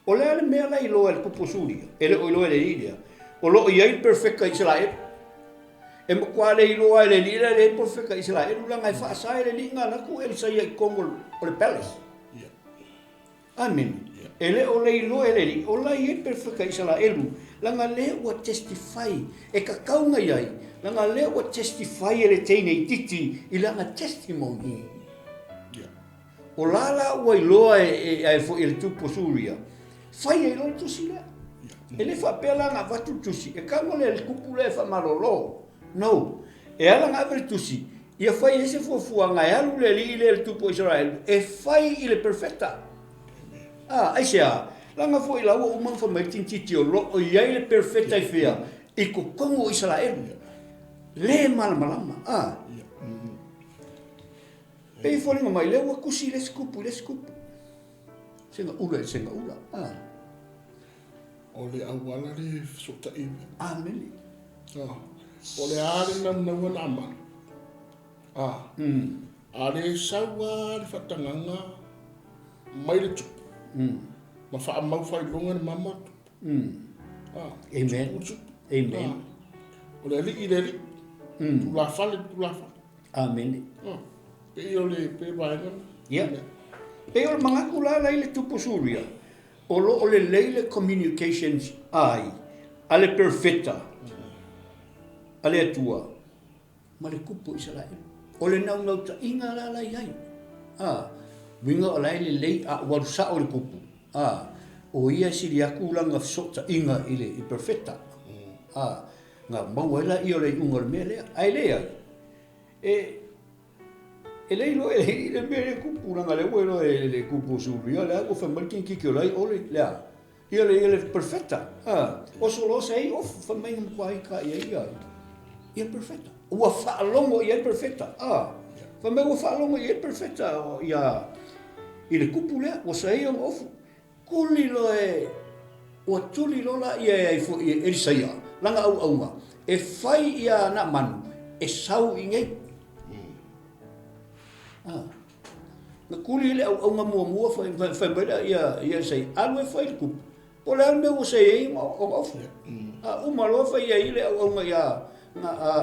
S1: O le ale mea la i loa le kupu suulia. Ele o i loa le ilia. O lo i ai perfecta i sila e. E makua le iloa le lila le perfecta i sila e lula ngai whaasai le li ngā naku e sa ia i kongo o le palace. Amen. Ele o le iloa le li, o la i e perfecta i sila e lu, langa le ua testify, e ka kaunga iai, langa le ua testify e le teine i titi i langa testimony. O lala ua iloa e fo i le tupu Suria, fai e iloa tusi lea. E le whapela ngā watu tusi, e kango le kupu le whamarolo. No, e ala ngā vere tusi, ia whai ese fuafua ngai alu le li le tupu Israel, e whai i le perfecta. Ai sea, langa fo i laua umang whamai tintiti o lo, o iai le perfecta i whea, i ko kongo Israel, le malamalama. E i whalinga mai, le ua kusi le skupu. Senga ula.
S2: O le awala le sota iwe.
S1: Amen.
S2: O le are na wana ama. Are sawa le whatanganga mai le tupu. Ma wha mau whai longa ni mama tupu.
S1: Amen.
S2: O le li i le li. Tu la fale.
S1: Amen.
S2: Pe o le pe vaenga.
S1: Pe o le mangaku la le tupu Suria. O lo o le leile communications ai. Ale perfecta. Ale atua. Ma le kupu Israel. O le nau ta inga la iai. Winga o lai le lei a warusa o le kupu. O ia siri aku langa sota inga i perfecta. Nga mauela i o le unga le mea lea. Ai lea. E lei lo e le mea le kupu langa le uelo le kupu Suria. Le ako whamarkin kiki o lai ole lea. I o le perfecta. O so lo sei of whamai ngam kwa i ka i ai ai. ia perfecta. Ua whaalongo ia perfecta. Fa me ua whaalongo ia perfecta ia i le kupu lea, ua sa ia ofu. Kuli lo ua tuli lo la ia i fu i saia, langa au aunga. E fai ia na manu, e sau i ngai. Na kuli le au aunga mua fai bera ia sai, alu e fai le kupu. Po le anu me ua sa ia o ofu. Umaloa fai ia i le au aunga ia,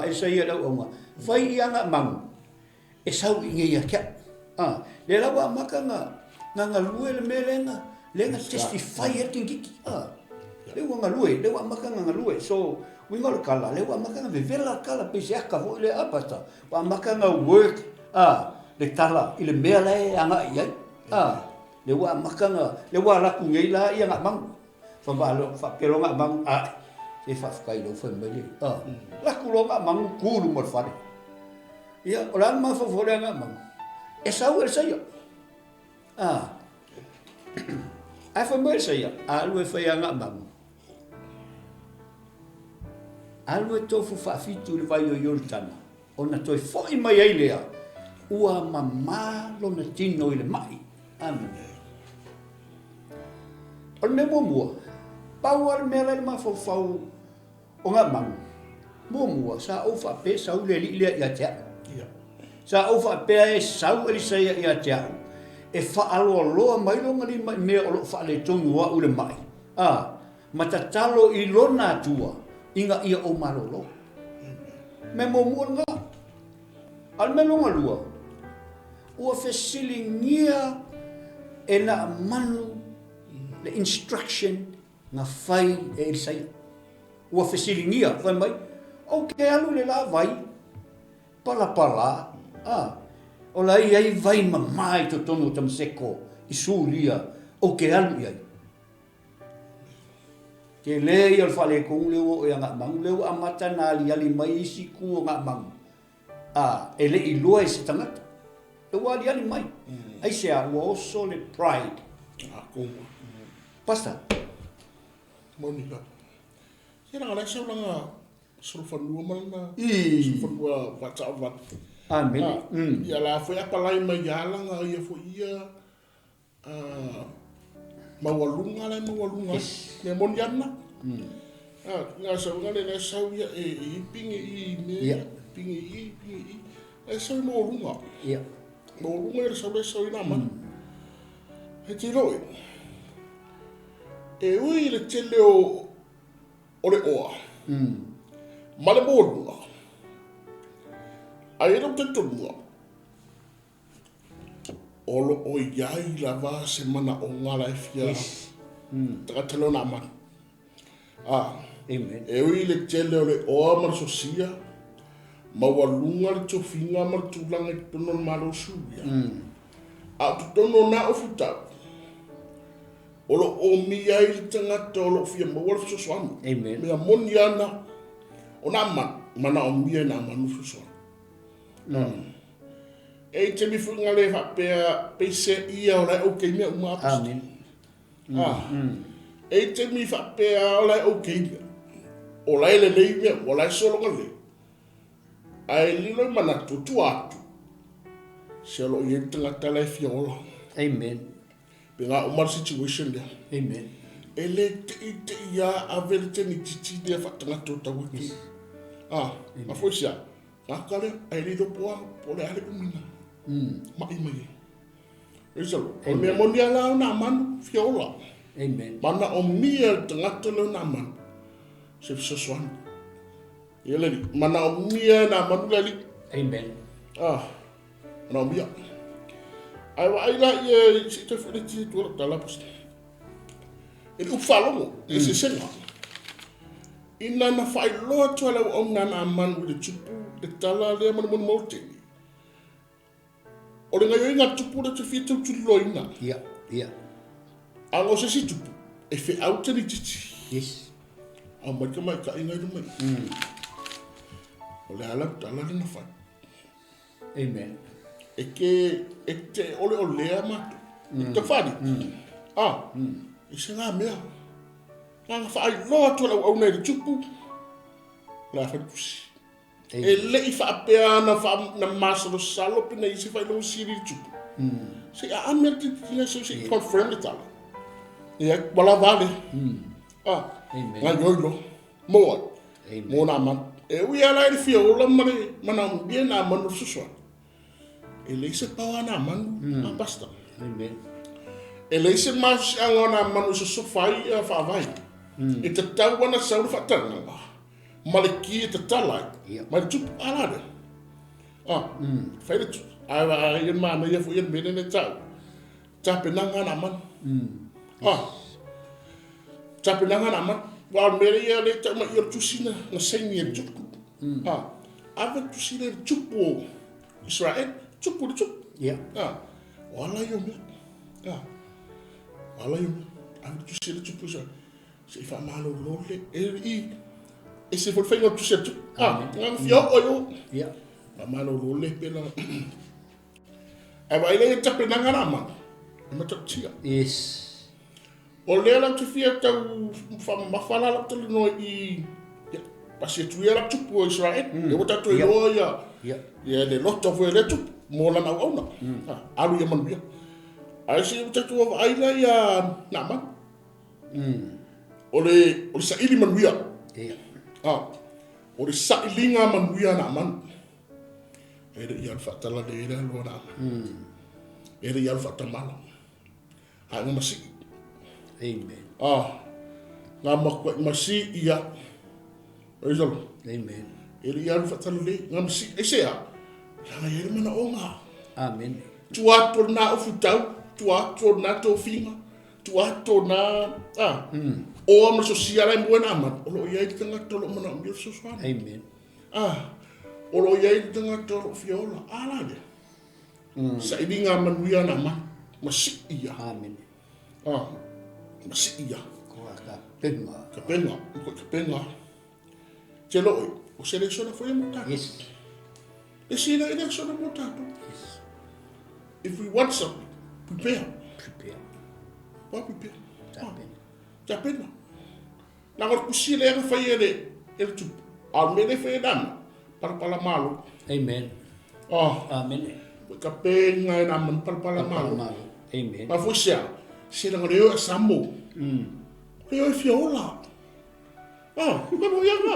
S1: e saia le au aunga. Fai ia nga mangu, e sau i ngai ia kia. Le lawa maka nga lue le me lenga testify e tingiki. Le ua nga lue, le ua maka nga lue. So, winga le kala, le ua maka nga vevela kala pese aka vo le apata. Wa maka nga work, le tala, i le mea le anga iai. Le ua maka nga, le ua laku ngei la ia nga mangu. Fa pero nga mangu, se fa fkai lo fa mbele. Laku lo nga mangu kulu mo fare. Ia, orang ma fa fore nga mangu. E sau e saia. Ai fa mbele saia, alu e fai nga mangu. Alu e tofu whaafitu le vai o Yortana. O na toi foi mai ai lea. Ua mamalo na tino i le mai. Amen. O le me mua. Pau al mea le mawhau o ngā mangu. Mua sa au whape sau le li lea ia tea. Sa au whape e sau e saia ia tea. E whaaloa loa mai longa li mea o lo whaale tongu wa ule mai. Matatalo i lona tua. Inga ia o malolo. Me mua nga. Al me longa lua. Ua fesilingia e na manu le instruction nga fai e sai. Ua fesilingia fai mai. O ke alu le la vai. Pala. O la ai vai mamai to tonu tamseko. Isu lia. O ke alu iai. Ke le ia fale kong leo e nga mang leo amata na ali mai isi ku nga mang. Ele i loa e se tangata. E wali ali mai. Ai se a oso le pride. Pasta.
S2: Monica. Kira ngala sa nga sulfanua malna. Sulfanua vat.
S1: Amen.
S2: Ya la foi apalai mai yala nga ia foi ia mawalunga la mawalunga ne moniana nga sa ngale na sa ia e pingi e sa mawalunga mawalunga sa ina man e tiro e ui le tele o le oa male mawalunga ai no te tonga olo o iai lava semana o ngala e fia takatalo na man.
S1: Amen.
S2: E ui le tele o le oa mar sosia, mawalunga le tofinga mar tulanga i tono maro suya. A tutono na o futau. Olo o miai le tangata olo fia mawala fiso swanu.
S1: Amen.
S2: Mea moniana o na man, mana o mia na manu fiso swanu. E te mi funga le whapea peise ia o lai o kei mea uma apasta.
S1: Amen.
S2: E te mi whapea o lai o kei mea. O lai le lei mea, o lai solonga le. Ai lilo i mana tutu atu. Se alo i entanga tala e fiola.
S1: Amen.
S2: Pe ngā umar situation lea.
S1: Amen.
S2: E le te ia a vele te ni titi lea whatanga tō tau ki. Ma foi sia. Ngā kare, ai li do poa, po le ale umina. Mai. Isalo. O mea monia la na manu fiola.
S1: Amen.
S2: Mana o mia tangata le na manu. Se fisoswan. Ele li. Mana o mia na manu le li.
S1: Amen.
S2: Mana o mia. Ai wa ai la ye si te fule ti tu la la posta. Ele ufalo e se senga. Ina na fai loa tu ala o na manu le tupu le tala le manu mote. O le ngai inga tupu le te fita utuloina.
S1: Ia.
S2: Ango se si tupu. E fe au te ni titi.
S1: Yes.
S2: A mai ka inga i mai. O le ala tala le na fai.
S1: Amen.
S2: E te ole o lea matu. E te whani. E se ngā mea. Ngā whaai loa tu au nei le tupu. La whai pusi. E le I whaapea na masalo salo pina isi whai lo siri tupu. Se a amia tina se confirm le tala. Ia wala vale. Nga yoilo. Moa. Mo na man. E ui ala I fia ola mare mana mbia na manu susua. E le se pawa na manu. Basta. E le se mas anga na manu susufai a whaavai. E te tau wana sauru whatanga nga. Maliki e te talai. Ma le tupu alade. Whaile tupu. Awa ian mana ia fu ian mene ne tau. Tapenanga na man. Tapenanga na man. Wal mere ia le tau ma ia tusina na sengi e tupu. Ava tusina e tupu Israel. Tupu le tupu. Wala yo me. Wala yo me. Ava tusina tupu Israel. Se fa malo lole. E se for whainga tusina tupu. Ngang fio o yo. Malo lole pela. Awa ile e tapenanga na man. Ma tatia.
S1: Yes.
S2: O lea la tufia tau mawhala la tali no I pasi tuia la tupu o Israel. E wata tu loa ia le loto fwe le tupu mo la na wauna. Alu ia manuia. Ai si wata tu wa aila ia na man. O le sa ili manuia. O le sa ilinga manuia na man. E le ia whatala le ere loa na man. E le ia whatamala. Hai ngā masi.
S1: Amen.
S2: Ngā makwa masi ia. Aizalo.
S1: Amen.
S2: E le ia whatala le. Ngā masi. E sea. Ngā ere mana o ngā.
S1: Amen.
S2: Tu ato na o futau. Tu ato na tō whinga. Tu ato na. O ama so siara I mua na man. O lo iai tanga tolo mana o mio so swana.
S1: Amen.
S2: O lo iai tanga tolo fiola. Ala le. Sa ini ngā manuia na man. Masi ia.
S1: Amen.
S2: Masi ia.
S1: Koa ka penga.
S2: Ka penga. Te loi. O se le sona foi mo tato.
S1: Yes.
S2: E se le sona mo tato.
S1: Yes.
S2: If we want something, prepare. What prepare? Ta pena. Na ko kusi le ka fai ele tu. Al mele fai dan. Para malo.
S1: Amen. Amen.
S2: Ka penga na man para malo.
S1: Amen.
S2: Ma foi se la reo e sambo. Reo e fiola. Ma mo ia nga.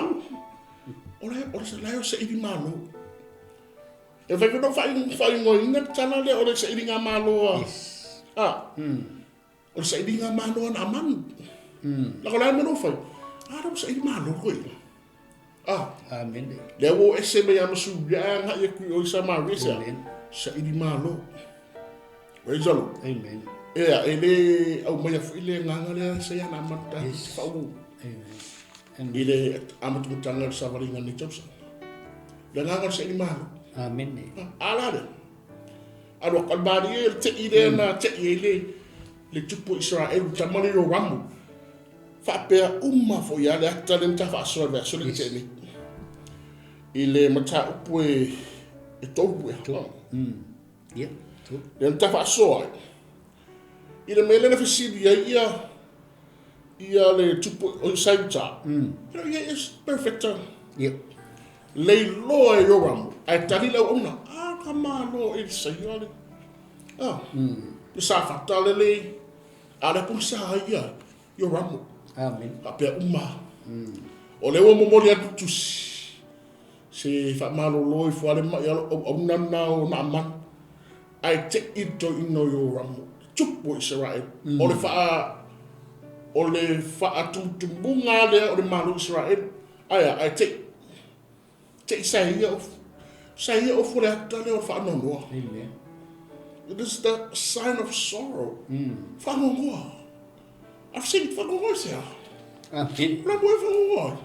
S2: Ora se la se idi malo. E vai no fai ngoinga tana le ora se idi nga malo.
S1: Yes.
S2: Ora se idi nga malo na man. La ko la no fai. Ora se idi malo ko.
S1: Amen.
S2: Le wo ese me ya masu ya nga ye ku o sa ma resa. Se idi malo. Wezalo.
S1: Amen.
S2: Ele au mai fu ile nganga le se ya na mata fau.
S1: Amen.
S2: Ile amatu tanga sa varinga ni tausa. Le nganga se ni malo.
S1: Amen.
S2: Ala de. Alo kalbari te ile na te ile le tupu Israel tamani yo ramu. Fa pe umma fo ya le talent fa so le so le te ni. Ile mata upu e tobu e.
S1: Yeah.
S2: Le ta fa so. Ile mele na fisibi ia le tupu o saita. Ia is perfect.
S1: Yep.
S2: Le loa e yoramu. Ai tali la ona. Kama lo il sayole. Sa fatale le. Ala pun sa ia yoramu.
S1: Amen.
S2: Ape uma. O le wo momoli atu tusi. Se fa malo lo I fuale ma ia o nana o na man. Ai te ito ino yoramu. Tupu Israel. O le faa tumbunga le o le malu Israel. Ai te saia o fule atale o faa nonoa.
S1: Amen.
S2: It is the sign of sorrow. Faa nonoa. I've seen it faa nonoa sea.
S1: Amen.
S2: La moe faa nonoa.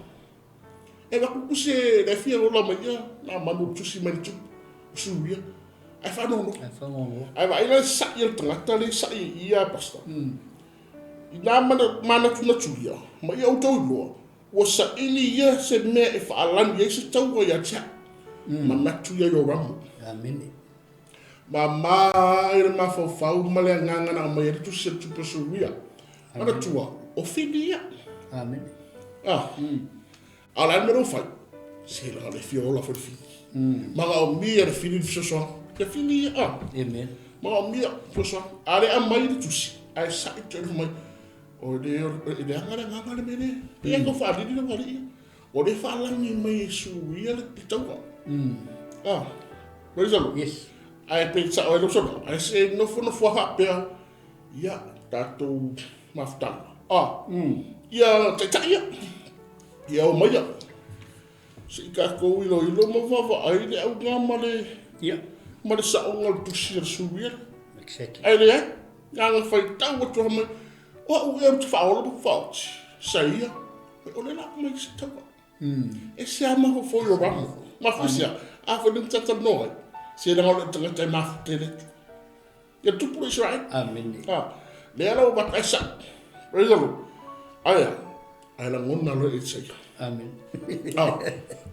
S2: E la kukuse le fia o la maia na manu tusi mani tupu. Suia. Ai faa nonoa. Ai vai la sa ia tangata le sa ia pasta. Ina mana tuna tuia. Ma ia o tau loa. O sa ili ia se mea e whaalani e se tau o ia tia. Ma natu ia yo ramu.
S1: Amen.
S2: Ma mai re ma fau ma le nganga na mai re tu se tupu suria. Mana tua o fini ia.
S1: Amen.
S2: Ala mero fai. Se la le fiola for fi. Manga o mia le fini so. Ke fini
S1: Amen.
S2: Ma o mia so. Ale a mai tusi. Ai sa itu mai. O de ngare mene. E ko fa di no ngali. O de fa la ni mai su ia le tau. Reason.
S1: Yes.
S2: Ai pe sa o lo so. Ai se no fo ha pe. Ya tato maftan. Ya tai ya o mai. Si ka ko ilo mo va ai le au ngama le.
S1: Ya.
S2: Ma le sa o ngal tusi su ia.
S1: Exactly.
S2: Ai le. Nga fai tau o to mai. O eu te falo do forte. Saía. Olha lá como é que está. Esse é uma foi o ramo. Mas foi a foi de tanta noite. Se não olha tanta mais tele. E tu por isso aí.
S1: Amen.
S2: Lera o batai sa. Por exemplo. Aí la ngonna lo e sei.
S1: Amen.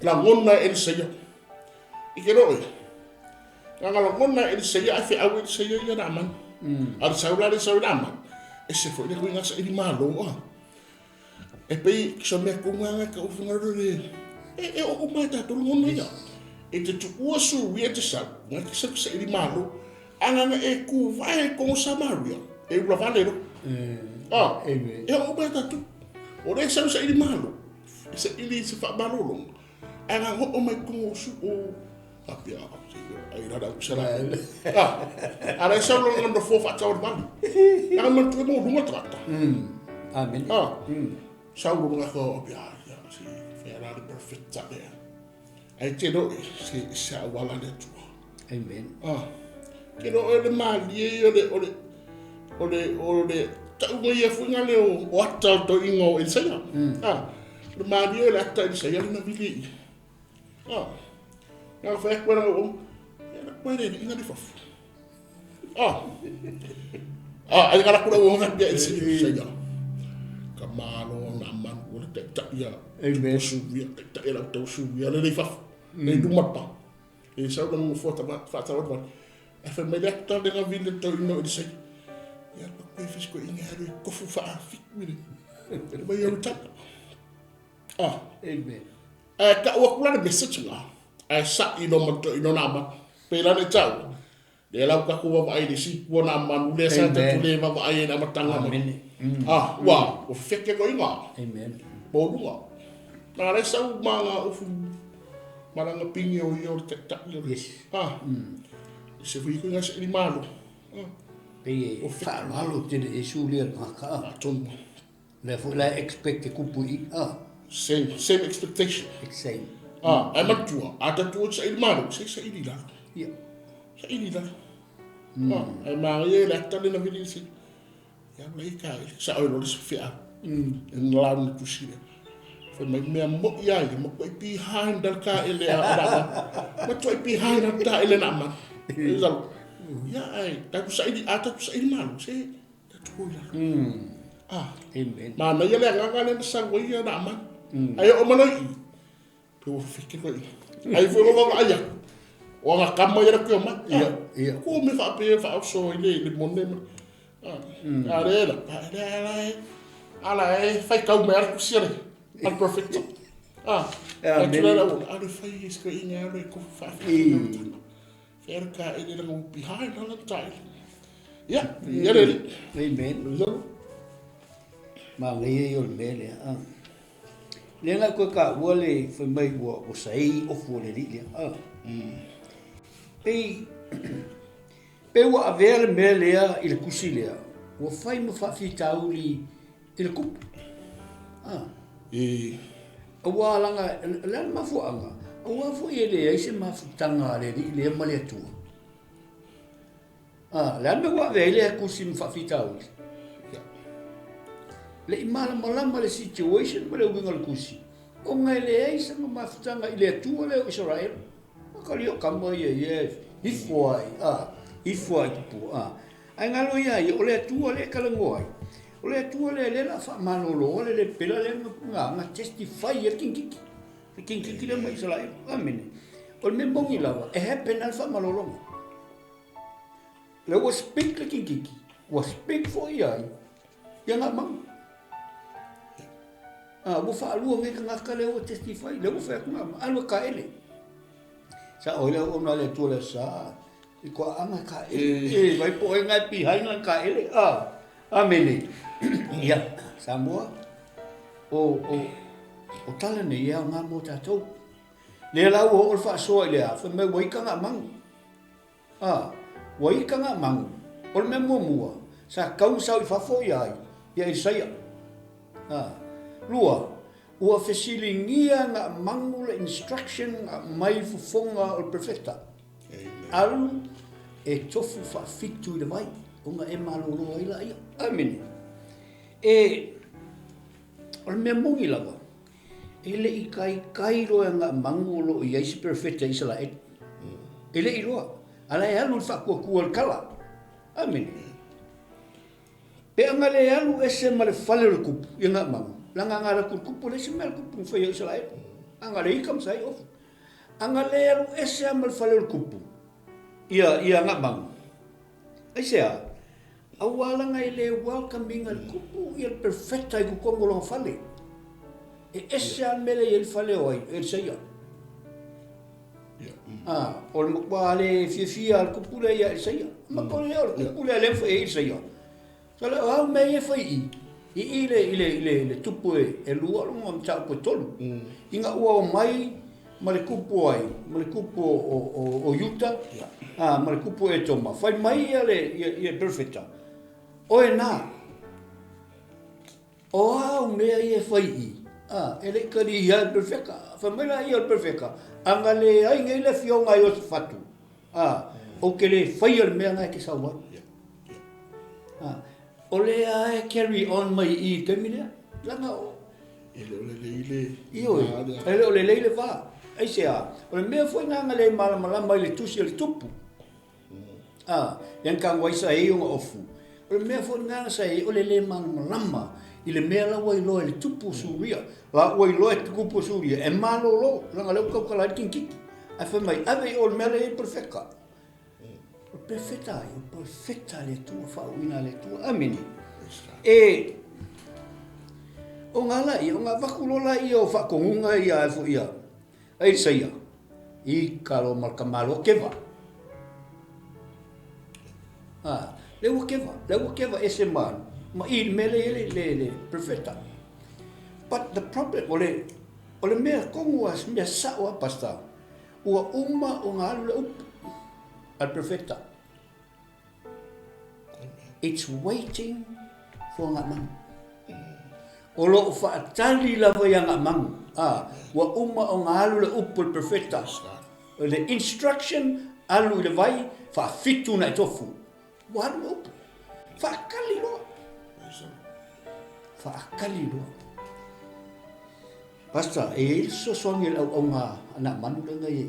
S2: La ngonna e sei. E que não é. La ngonna e sei a fe a e sei ya na man. Al saula man. Ese foi le kuinga sa ini malo e pei so me kunga ka ufunga le o mata to ngono ya e te tu osu wi te sa nga ki sa ini malo anga e ku vai con samaria e lo vale no e o mata tu o re sa ini malo se ini se fa malo lo anga o mai con osu o apia ai rada usara ara sa lo ngando fo fa tawar mali ang man tu mo dunga trata
S1: Amen.
S2: sa lo nga ko apia ya si fera de perfect ta de ai te do si sa wala de tu
S1: Amen.
S2: ke do e mali e ole ta mo ye fu nga le o ata to ingo e sa ya de mali e la ta sa ya na vili ya fa ko na o puede ir a fof. Ay kala kula wo ngat dia isi saja. Kamalo na man ko tak ya.
S1: Amen.
S2: Subia tak ya to subia le faf. Le du mata. E sa ko mo fota fa ta wa. E fa me lek to de na ville to no isi. Ya ko pe fis ko inga ru ko fu fa fik mi. Ba ya tak.
S1: Amen.
S2: Ka wa kula de message nga. Ai sa ino mo to ino na ma. Pela ne tau. De la ka ko va ai de si ko na man le sa ta le va ai na matanga.
S1: Amen.
S2: Wa o feke ko inga.
S1: Amen.
S2: Bo dunga. Na le sa manga o fu malanga pingi o yo te ta.
S1: Yes.
S2: Se fu ko ngas ni malo.
S1: Pe fa malo te e su le ka.
S2: Ton.
S1: Le fu la expect ku pu
S2: Same expectation.
S1: Same.
S2: Ai matua. Ata tu sa ni malo, se sa ni la.
S1: Ya.
S2: Sa ini dah. Ai marie la tale na vidi si. Ya mai kai sa o lo se fia. En lam tu si. Fa mai me mo ya mo ko behind dal ka ele ada. Ma tu behind ta ele na ma. Zal. Ya ai ta tu sa ini ata tu sa ini malu se. Ta tu ya.
S1: Amen.
S2: Ma na ya le nga le sa go ya na ma. Ai o ma noi. Tu fikir ko. Ai fu lo ga ya. O nga kama ya ko ma.
S1: Iya.
S2: Ko me fa pe fa so ile monde ma. Arela, ala fai kau mer ku sire. Al perfect. Ala fai is ko inga ala ko fa. Ferka ile lang behind all the time. Ya, ya le.
S1: Amen. Ma ngai yo mele lenga ko ka wole fa mai wo sai of wole li pe wa aver mele il kusilia wo fai mo fa fitauli il kup wa langa lan ma fu anga wa fu ele ai se ma futanga le male tu lan me wa vele kusim fa fitauli le imala malama le situation male wingal kusi o ngai le ai sa ma futanga ile tu le Israel kali o kamo ye ifoi pu ai ngalo ya o le tu le kalangoi o le tu le la fa manolo le pela le nga testify ye kinki le mai Israel amen o me bongi lava e happen al fa malolo le was speak le kinki was speak for ya yang amang Ua whaalua me ka ngaka leo testify, leo whaakuna, alua ka ele. Sa o leo ona le tua le sa, i kua anga ka ele, vai po e ngai pihainga ka ele, amene. Ia, Samoa, o tala ne ia ngā mō tātou. Le lau o le whaasoa i lea, whamai waika ngā mangu. Waika ngā mangu, o le me mua, sa kau sau i whafo i ai, ia i saia. Lua, ua whesilingia ngā mangu le instruction ngā mai fufonga o le profeta. Alu e tofu whaafitu i le vai, o ngā e malolo i la ia. Amen. O le mea mongi lava, e le i kai roa ngā mangu lo i eisi profeta i sala e. E le i roa, ala e alu whakua kua le kala. Amen. Pe anga le alu e se ma le whale le kupu i ngā mangu. Langa ngā raku kupu le se mea le kupu mwhai i sala e. Anga le ikam sai ofu. Anga le alu e se ma le whale le kupu. Ia ngā mangu. Aisea, awalanga i le welcoming al kupu i al perfecta i kukongolo whale. E ese al mele i el whale oi, e seia. O le mokwa le fia al kupu le ia e seia. Mako le o le kupu le lefa e seia. So le au mei e whai i le tupu e lua longa mtau koe tolu. Inga ua o mai, ma le kupu ai, ma le kupu o Utah, ma le kupu e toma. Whai mai ia le perfecta. O e nā, o au mea i e whai i, e le kari i al perfecta, whamela i al perfecta, anga le ai ngai le fionga i o se whatu, o ke le whai al mea ngai ke sawa. O le a e carry on mai i te minea, langa o.
S2: Ele o le leile.
S1: Ioi, ele o le leile wā, eise a, o le mea whai nganga le malamalama i le tusi le tupu. Yan ka waisa e o ofu. O le mea fo ngana sai o le malama i le mea la wai loa le tupu suria. La wai loa te tupu suria. E malo lo, langa leo kau kala kinki. A fe mai, ave o le mea le perfecta. O perfecta le tua, whauina le tua. Amen. O ngā lai, o ngā wakulola i o whakongunga i a efo ia. Ei saia. I karo malkamalo kewa. Lewa keva ese man, ma i mele le perfecta. But the problem, o le mea kongu as mea sawa pasta, ua uma o ngā alu le upu, al perfecta. It's waiting for ngā mangu. O lo whaatali lava i ngā mangu, ua uma o ngā alu le upu al perfecta. Le instruction alu le vai, whaafitu na i tofu. Waru upu. Whaakali loa. Whaakali loa. Pasta, e sosoangi lau au ngā anak manu langa i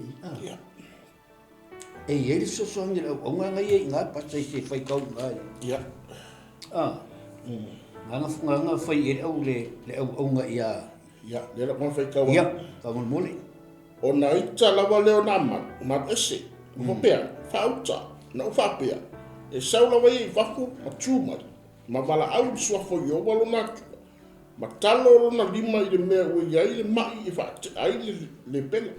S1: e sosoangi lau au ngā ngai ngā pasta i se whaikau ngā ngā whai e au le au ngā ia.
S2: Le la kong whaikau.
S1: Kamun mole.
S2: O na ita lawa leo nā man ese. Whapea, whauta, na whapea. E saula wai waku ma tūmari, ma wala au suafo i o walo nātua, ma talo na lima i le mea ua iai le mai i whaate ai le pena.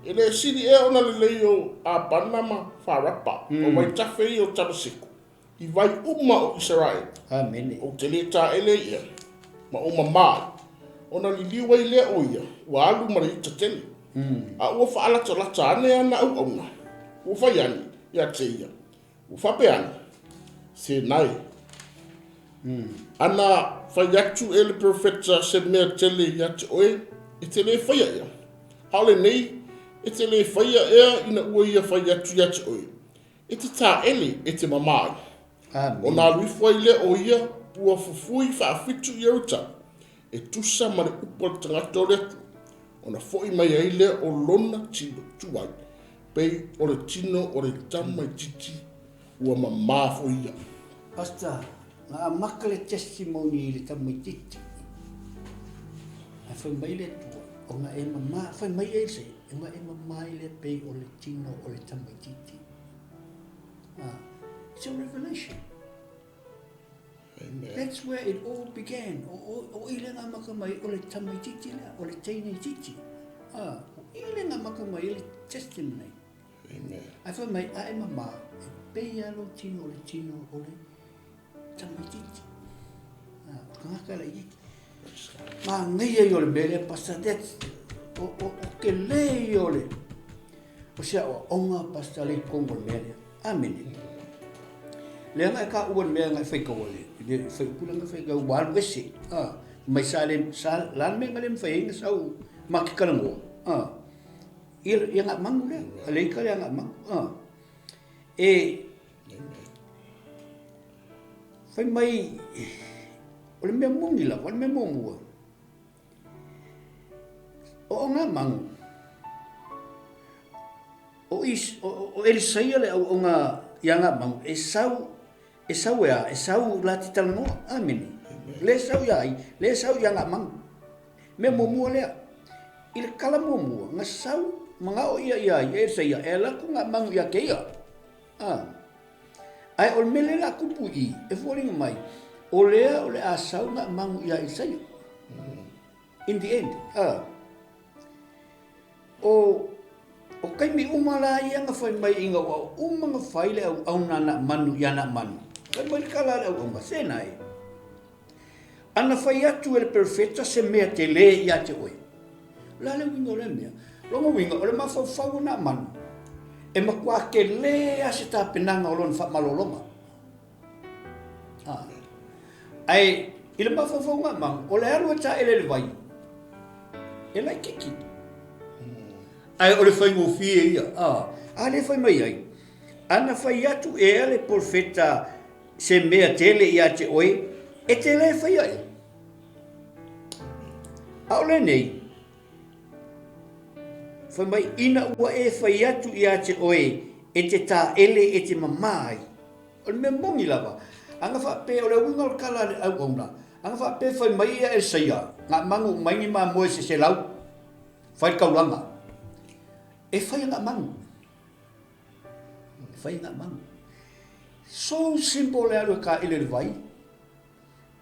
S2: E le siri e ona le leo a Panama wharapa, o mai tawhi i o Tabasiku, i vai uma o Israel.
S1: Amen.
S2: O te le tā ele ia, ma o mamai, ona li liwa i lea o ia, ua alu mara i tatele. A ua whaalata lata ane ana au auna, ua whai ani, ia te ia. Ufapeana, se nai. Ana whai atu ele profeta se mea tele i ate oe, e te le whaia ia. Hale nei, e te le whaia ea ina ua ia whai atu i ate oe. E te tā ele e te mamai. O nā luifua i le o ia, ua fufui whaafitu i auta. E tusa mare upo le tangata o letu. O na foi mai ai le o lona tino tuai. Pei o le tino o le tama i titi. Ua mamā fo ia.
S1: Pasta, ngā maka le testimony i le tamaititi. A whai mai le tua, o ngā e mamā, whai mai e se, o ngā e mamā i le pei o le tino o le tamaititi. It's a revelation.
S2: Amen.
S1: That's where it all began. O ile nga makamai o le tamai titi la, o le teine titi. O ile nga makamai o le testimony.
S2: Amen.
S1: Ai wha mai ae mama, e pei alo tino o le tamai titi. Kangaka la iti. Ma ngai ai o le mele pasta that's o ke le o le. O sea o onga pasta le kongo mele. Amen. Le nga ka uan mele nga fai kawale. Le fai pula nga fai kawale wal wese. Mai sale lan me ngalem fai nga sau makikalango. Ia nga mangu le. Ale ka le nga mangu. Fai mai o le mea mungi la, o le mea mōmua. O nga mangu. O elisaia le au nga ianga mangu. E sau la titalanoa. Amen. Le sau iai, le sau ianga mangu. Mea mōmua lea. I le kala mōmua, nga sau, mga o ia iai, e saia, e laku nga mangu ia keia. Ai o le mele la kupu i, e fuaringa mai. O lea o le asau nga mangu ia i saia. In the end. O kaimi umala ia nga whai mai inga wau. Umanga whai le au nana manu ia na manu. Whai mai kala le au unga. Senai. Ana whai atu ele perfecta se mea te le ia te oe. La le winga o le mea. Longa winga o le mawhau na manu. E makua ke le ase ta penanga o lon wha malolonga. Ai, i le mawhau ngā mang, o le arua ta ele le vai. E lai keki. Ai, o le whai ngofie ia. Le whai mai ai. Ana whai atu e ale profeta se mea tele ia te oe, e te le whai ai. O le nei. Whai mai ina ua e whai atu ia te oe, e te tā ele e te mamai. O le mea mongi lava. Anga wha pe o le winga o kala le au auna. Anga wha pe whai mai ia e saia. Ngā mangu maingi maa moe se lau. Whai kauranga. E whai ngā mangu. E whai ngā mangu. So simple le alu ka ile le vai.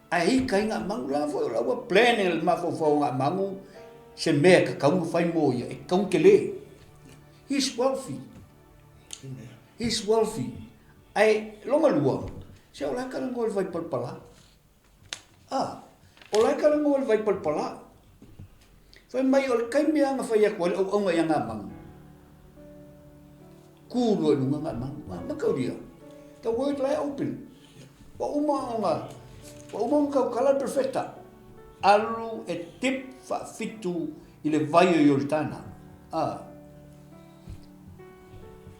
S1: A hi kai ngā mangu la whai o laua planning le mawhau ngā mangu. Se mea ka kaunga whai mo ia. E kaunga ke le. He's wealthy. He's wealthy. Ai longa lua. Se o lai kala ngol vai palpala. O lai kala ngol vai palpala. Whai mai o le kaimea nga whai ako le au nga ngā mangu. Kūrua nunga ngā mangu. Makau dia. The word lai open. Wa uma kau kala perfecta. Alu e tip wha fitu i le vai o Yoltana.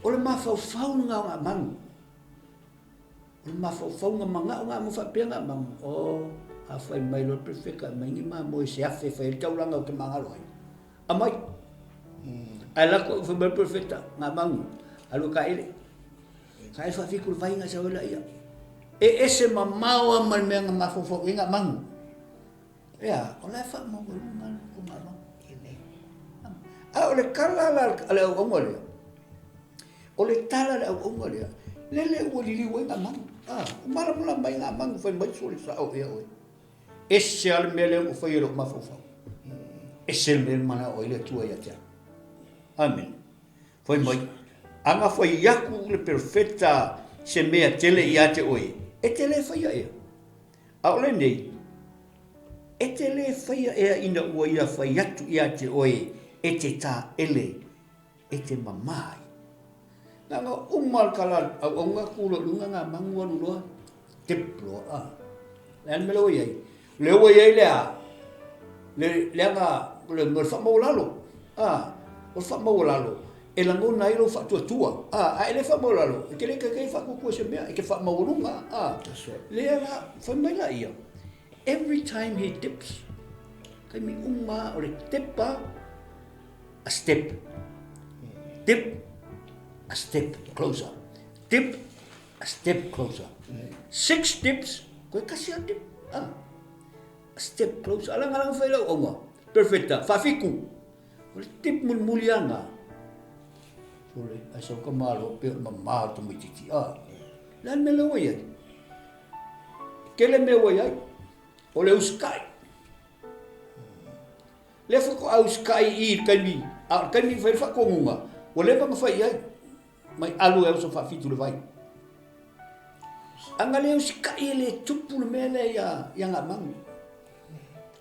S1: O le mawhau ngā mangu. O le mawhau ngā manga o ngā mwhapea ngā mangu. A whai mai lo perfecta. Maingi maa moe se awhi whai le tauranga o ke mangaloi. A mai. Ai lako o whai perfecta ngā mangu. Alu ka ele. Ka ele whawhiku le vai ngā sa ola ia. E ese mamau a mai mea ngā mawhau ngā mangu. Ea, o lai wha mau o ngā mangu. A o le kala ale au onga lea. O le tala le au onga lea. Lele ua lili ua ngā mangu. Umara mula mai ngā mangu whai mai soli sa au ea oe. Ese ale mele o whai ero mawhau. Ese mele mana o ile tua ia tea. Amen. Whai mai. Anga whai yaku le perfecta se mea tele ia te oe. E tele whai ea. A ole nei. E tele whai ea ina ua ia whai atu ia te oe. E te tā ele. E te mamai. Nga umal kala au nga kula lunga nga mangua lua tiplo lan melo ye le wo ye le nga le fa mo lalo o fa mo lalo e la ngona ilo fa tua ele fa mo lalo ke le ke fa ku se mea ke fa mo lunga le la fa mai la ia every time he dips kai mi umma o le tepa a step dip a step closer. Dip, a step closer. 6 steps, koe kasi a dip. A step closer. Alang whai lau onga. Perfecta. Whawhiku. Ole dip mulianga. Ole, asau ka malo, pero mamao tu mititi. Lan me lau ia. Kele me wai ai. O le uskai. Le whako au skai I kaimi. A kaimi whai whakongunga. O le wanga whai ai. Mai alu e uso whawhitu le vai. Anga leo skai e le tupu le mea le ia ngā mangu.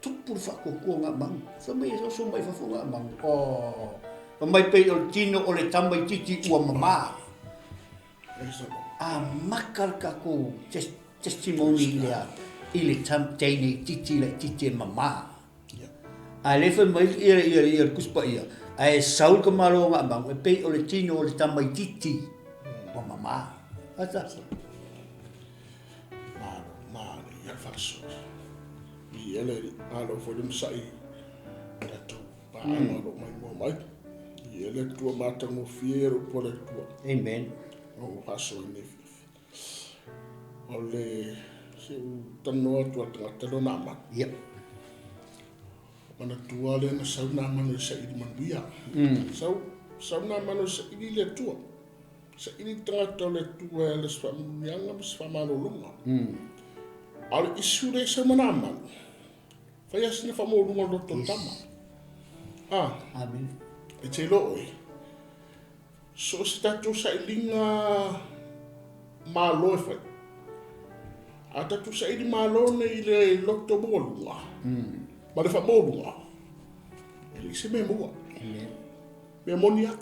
S1: Tupu le whakokua ngā mangu. Whamai e so mai whafo ngā mangu. Oh. Mai pei o le tino o le tamai titi ua mama. A makar kako testimony lea. I le tam teine titi le titi mama. A le whamai ia le kuspa ia. A e saul ka maro ngā mangu. E pei o le tino o le tamai titi ua mama. Ata.
S2: I ele alo foi de sai da tu pa alo mai mo mai I ele tua mata mo fiero por le tua
S1: Amen.
S2: o paso ne ole se tano tua tano na ma
S1: Yep.
S2: mana tua le na sau na mano sa I man bia sau na mano sa I le tua sa I tanga le tua le swa mianga swa mano lunga al isu le sa mana man Fai asina fa mo lunga loto tama.
S1: Amen.
S2: E te loi. So se tatu sa ilinga malo e fai. A tatu sa ili malo ne I le loto mo lunga. Ma le fa mo lunga. E li se me mua.
S1: Amen.
S2: Me monia.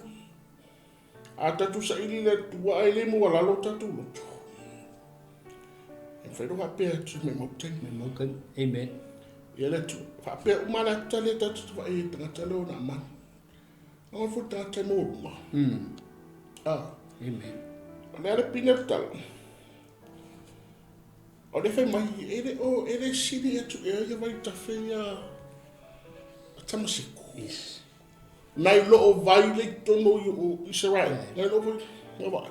S2: A tatu sa ili le tua e le mua lalo tatu loto. E fai roha pia tu me mokten.
S1: Me mokan. Amen.
S2: Ia le tu. Fa pe umana tale tatu fa e tanga tale o na man. Nga fu ta te mo ma.
S1: Amen.
S2: Ana le pina tal. O le fe mai ele sini atu e vai ta fe ya tamasiko.
S1: Yes.
S2: Nai lo o vai le tono o Israel. Nai lo vai. Nga vai.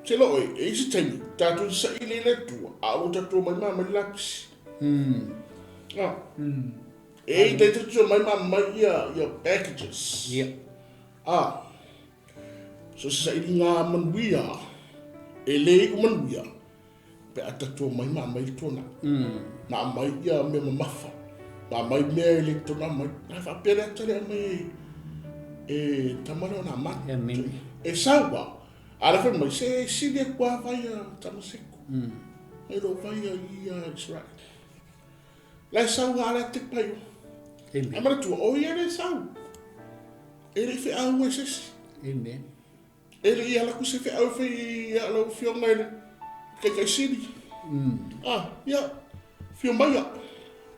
S2: Te lo e si tani. Tatu sa ile le tu. A o tatu mai ma lapsi. They took your your packages.
S1: Yep.
S2: So say nga man we are. Ele man we are. Pe atato mai tona. Na mai ya me mafa. Na mai me ele tona mai. Na fa pere tele mai. E tamano na ma.
S1: Amen.
S2: E sawa. Ala fa mai se de kwa vai tamasiko. E lo vai ia Israel. La sau ala te pai.
S1: Amen.
S2: Amara tu o ia le sau. Ele fe au ses.
S1: Amen.
S2: Ele ia la ku se fe au fe ia lo fio mai ke sini. Ya. Fio mai ya.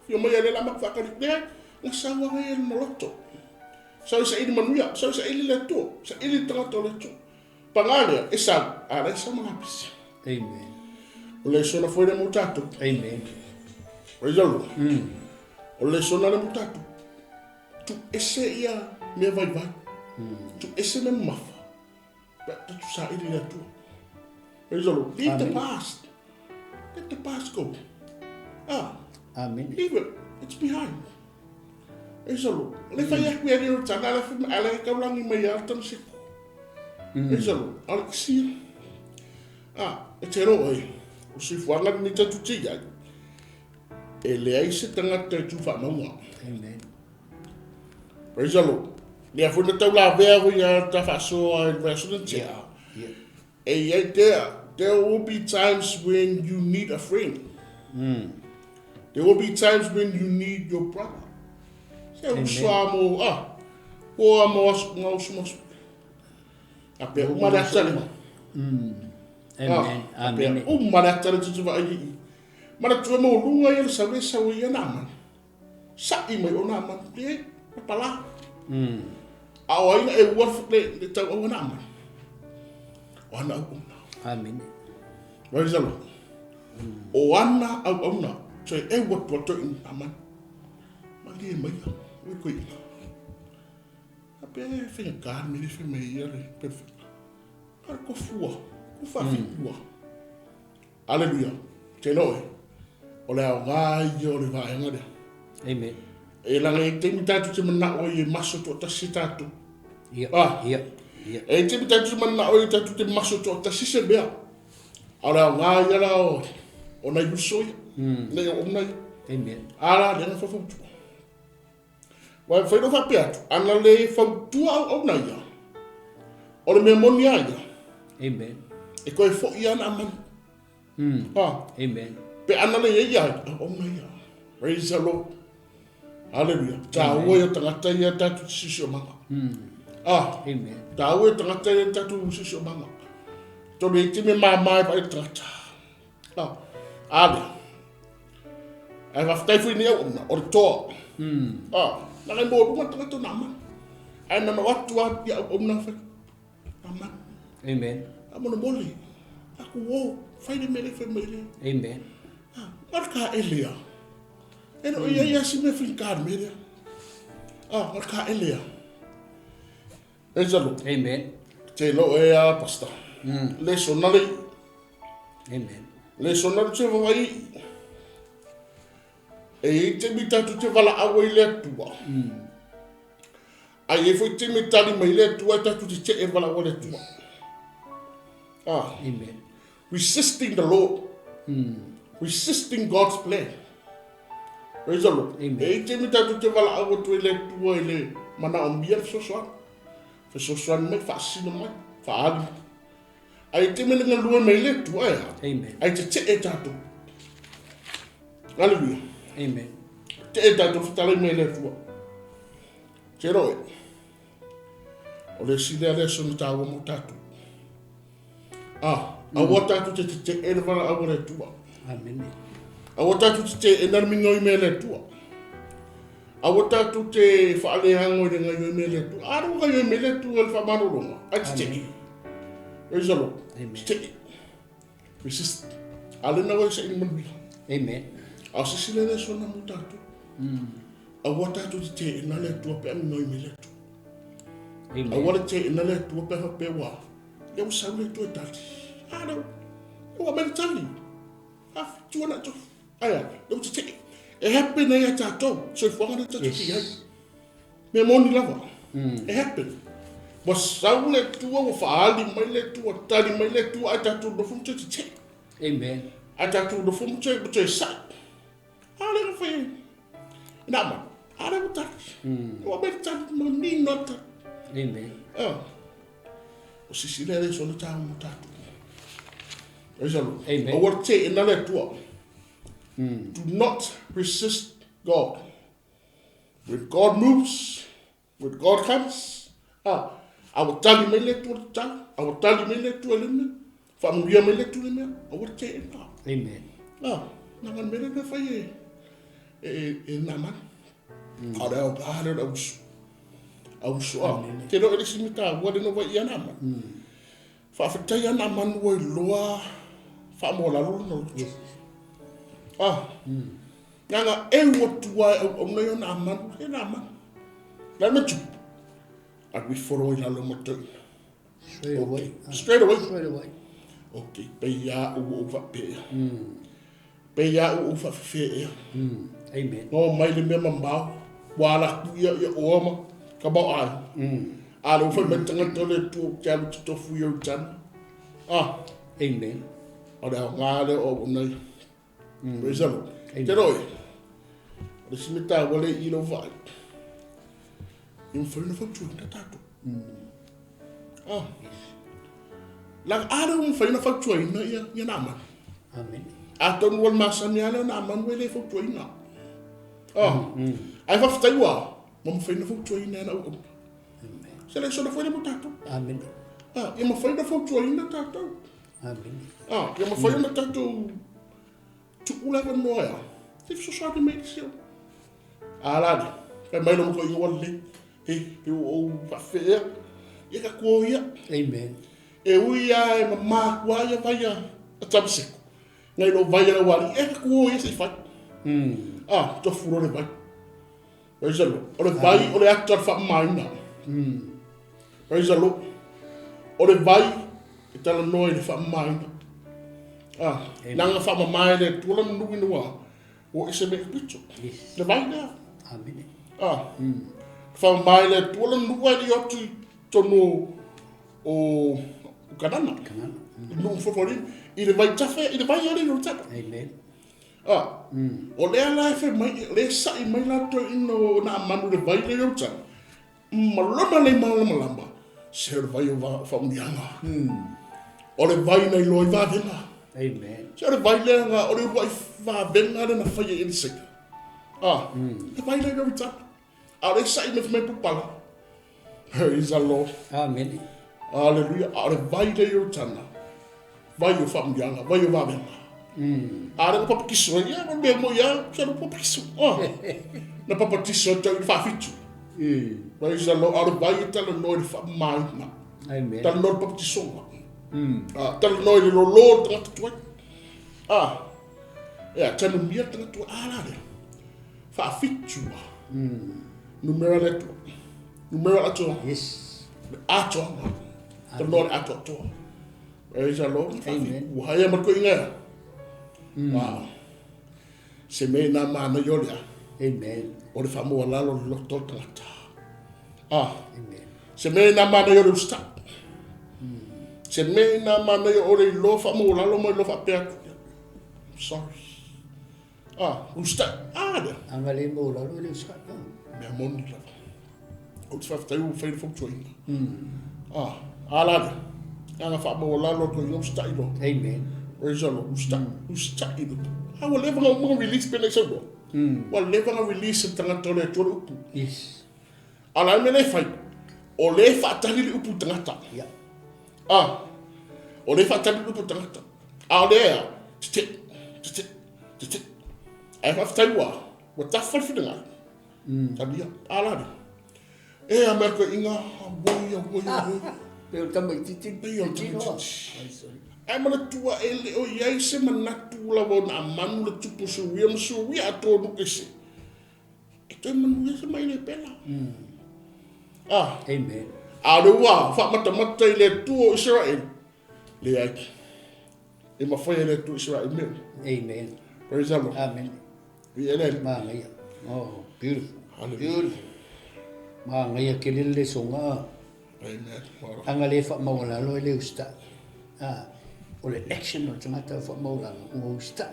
S2: Fio mai le la mak fa ka le. La sau wa ia no loto. Sau se ini manuia, sau se ini le tu. Se ini trato le tu. Pangale e sa ala sa malapis.
S1: Amen.
S2: O le sona foi de mutato.
S1: Amen.
S2: Rizalo. O le sona le mutato. Tu ese ia me vai. Tu ese me mafa. But tu sa ili le tu. Rizalo. Leave the past. Let the past go.
S1: Amen.
S2: Leave it. It's behind. Rizalo. Le fai aku ia rio tana le fuma ala ka ulangi mai altan se. Rizalo. Alexia. E te roe. O si fuanga ni tatu tia. E le ai se tangata tu fa maunga.
S1: Amen.
S2: Praise the Lord. Nia funa tau la vea hui a ta fa soa e verso na tia. E ai there will be times when you need a friend. There will be times when you need your brother. Se o soa mo, o amo asu. Ape umara tale.
S1: Amen. Amen.
S2: Umara tale tu va ai. Mana tu mo lunga ia sa ia nama. Sa I mai ona man le pala. Au ai e worth le tau o nama. Ona o.
S1: Amen.
S2: Where is the Lord? O ana au ona. So e what in aman. Mali mai. We ko. Ape finga kan mi fi mai ia perfect. Par ko fua. Ku fa fi fua. Hallelujah. Te noi. O le au ngai o le vai ngade.
S1: Amen.
S2: E langa I te mitatu te mana o I maso to tasi tatu.
S1: Ia.
S2: E te mitatu te mana o I tatu te maso to tasi se bea. A le au ngai ala o na yusoia. Le o nai.
S1: Amen.
S2: Ala le na fofu. Wa fa no fa pe atu. Ana le fa tu au nai ya. O le memonia ya.
S1: Amen.
S2: E koe fo ia na man.
S1: Amen.
S2: Pe ana le ia o nai ya. Praise the Lord. Hallelujah. Ta o yo tangata ia tatu sisio mama.
S1: Amen.
S2: Ta o yo tangata ia tatu sisio mama. To le timi mama pa tangata. Ale. Ai va ftai fu ni o to. Na le mo ma tangata na man. Ai na watu ya o na fa. Amen.
S1: Amen.
S2: Amo mole. Aku wo fai de mele fe mele.
S1: Amen.
S2: Marka elia. Eno ia si me flicar mele. Marka elia. Ezalo.
S1: Amen.
S2: Te lo e a pasta. Le sonale.
S1: Amen.
S2: Le sonale te vai. E te mita tu te vala awa i le tua. Ai e foi te mitali mai le tua ta tu te e vala awa le tua.
S1: Amen.
S2: Resisting the Lord. Resisting God's plan. Praise the Lord.
S1: Amen.
S2: E te mita tu te vala awa tu le tua i le mana o mia so soan. Fa so soan me fa sino mai. Fa ali. Ai te mena nga lua mai le tua e.
S1: Amen.
S2: Ai te e tatu. Hallelujah.
S1: Amen.
S2: Te e tatu fitale mai le tua. Te roe. O le sile ale so ni tawa mo tatu. Awa tatu te e le vala awa le tua.
S1: Amen.
S2: Awa tatu te e narmingoi me le tua. Awa tatu te whaale hango i ngai me le tua. Aru ngai me le tua le whamaronga. Ai te te. Praise the Lord.
S1: Amen.
S2: Te. Resist. Ale na wai sa ini manui.
S1: Amen.
S2: Au se sile le so na mo tatu. Awa tatu te e na le tua pe aminoi me le tua.
S1: Amen.
S2: Awa te e na le tua pe hape wa. Leu sa le tua tati. Aru. Ua me tali. Tua na to. Aya. Leu te te. E hape na ia tatou. So i whanga na tatu ki ai. Me moni lava. E hape. Wa sau le tua wa whaali mai le tua. Tali mai le tua. Ai tatu no fumu te te.
S1: Amen.
S2: Ai tatu no fumu te sa. Ale ka whai. Nama. Ale ka tati. Ua me tali mo ni nota.
S1: Amen.
S2: O sisi le so le tau mo tatu.
S1: Amen.
S2: O what te ina le tua. Do not resist God. When God moves, when God comes, I will tell you me le tua tau. I will tell you me le tua le me. Fa mo me le tua le me. O what te ina.
S1: Amen.
S2: Na man me le fai e na man. Ora o pare o usu. Au soa. Te no ele simita wa de no wa ia na man. Fa fa ia na man wo loa. Fa mo la lu no. Nga e wo tua o no yo na man. E na man. La me tu. Ak we follow in alo mo tu.
S1: Straight away.
S2: Straight away.
S1: Straight away.
S2: Okay. Pe ya o va pe. Pe ya o va fe.
S1: Amen.
S2: No mai le me mambao. Wala ku ya o ma. Ka ba ai. Alo fa me tanga to le tu ka to fu yo tan.
S1: Amen.
S2: Ora ngale o nei. Praise the Lord. Te roi. O se meta wale i lo vai. In front of tu na tato. La ara un fa na fa tu ina ya na man.
S1: Amen.
S2: Aton wal masan ya na man wele fa tu ina. Ai fa ftai wa. Mo fa na fa tu ina na o. Se le so na fa na tato.
S1: Amen.
S2: E mo fa na fa tu ina tato.
S1: Amen.
S2: E mo fa na tato. Tu ula va noia. Se so so de medicina. Alade. E mai no ko i wale. O va fe. E ka ko ia.
S1: Amen.
S2: E uia e mama kwa ia vai a tabse. Ngai no vai na wali. E ka ko ia se fa. To furo le vai. Praise the Lord. O le vai o le actor fa mai na. Praise the Lord. O le vai e tala noi le fa mai na. Nanga fa mai le tula nui noa. O ese me picho. Le vai na.
S1: Amen.
S2: Fa mai le tula nua di otu tono o kanana. No fofori. I le vai tafe, i le vai ale no tata.
S1: Amen.
S2: O lea la e mai, le sa I mai la to ino na manu le vai le o tana. Malama le malama. Se le vai o fa mianga. O le vai nei loi va venga.
S1: Amen.
S2: Se le vai le nga o le vai va venga le na fai e se. Le vai le o tana. A le sa ina me pupala. Praise the Lord.
S1: Amen.
S2: Hallelujah. A le vai le o tana. Vai o fa mianga, vai o va venga. Ada ko papikiso ya mo be mo ya sa no papikiso na papikiso ta fa fitu praise the Lord ada vai ta no fa mai na
S1: Amen.
S2: ta no papikiso ta no lo lo ta tu ya ta no mia ta tu ala de fa fitu numero le tu numero la tu
S1: Yes.
S2: ato ta no ato tu praise the Lord.
S1: Amen.
S2: Wa ya mo ko inga wow. Se me na mana yolia.
S1: Amen.
S2: O le famoa lalo lo to tangata.
S1: Amen.
S2: Se me na mana yolia usta. Se me na mana yolia lo famoa lalo mo lo fa pea. Sorry. Usta. De.
S1: Angale mo la lo le ska.
S2: Me amoni la. O te fa u fa fo tuinga. Ala de. Anga famoa lalo to yo usta ilo.
S1: Amen.
S2: Praise the Lord. Usta ilo. I will never go release penation. Well, never release tanga tole tole upu.
S1: Yes.
S2: Ala me le fai. O le fa tali le upu tangata.
S1: Yeah.
S2: O le fa tali le upu tangata. A le a. Tite. Ai fa tai wa. Wa ta fa fidanga. Tadia. Ala de. E America inga boy.
S1: Pero também titi.
S2: Sorry. Ai mana tua ele o iai se manatu la wona manu le tupu su wi ato no kese. E toi manu se mai le pela.
S1: Amen.
S2: Ale wa fa mata le tu Israel. Le ai. E ma foi le tu Israel me.
S1: Amen.
S2: Praise the Lord.
S1: Amen.
S2: We ele.
S1: Mangaya. Oh, beautiful.
S2: Hallelujah.
S1: Beautiful. Mangaya kelele songa.
S2: Amen.
S1: Angale fa mawala lo le usta. O le election o tangata fa mawala o usta.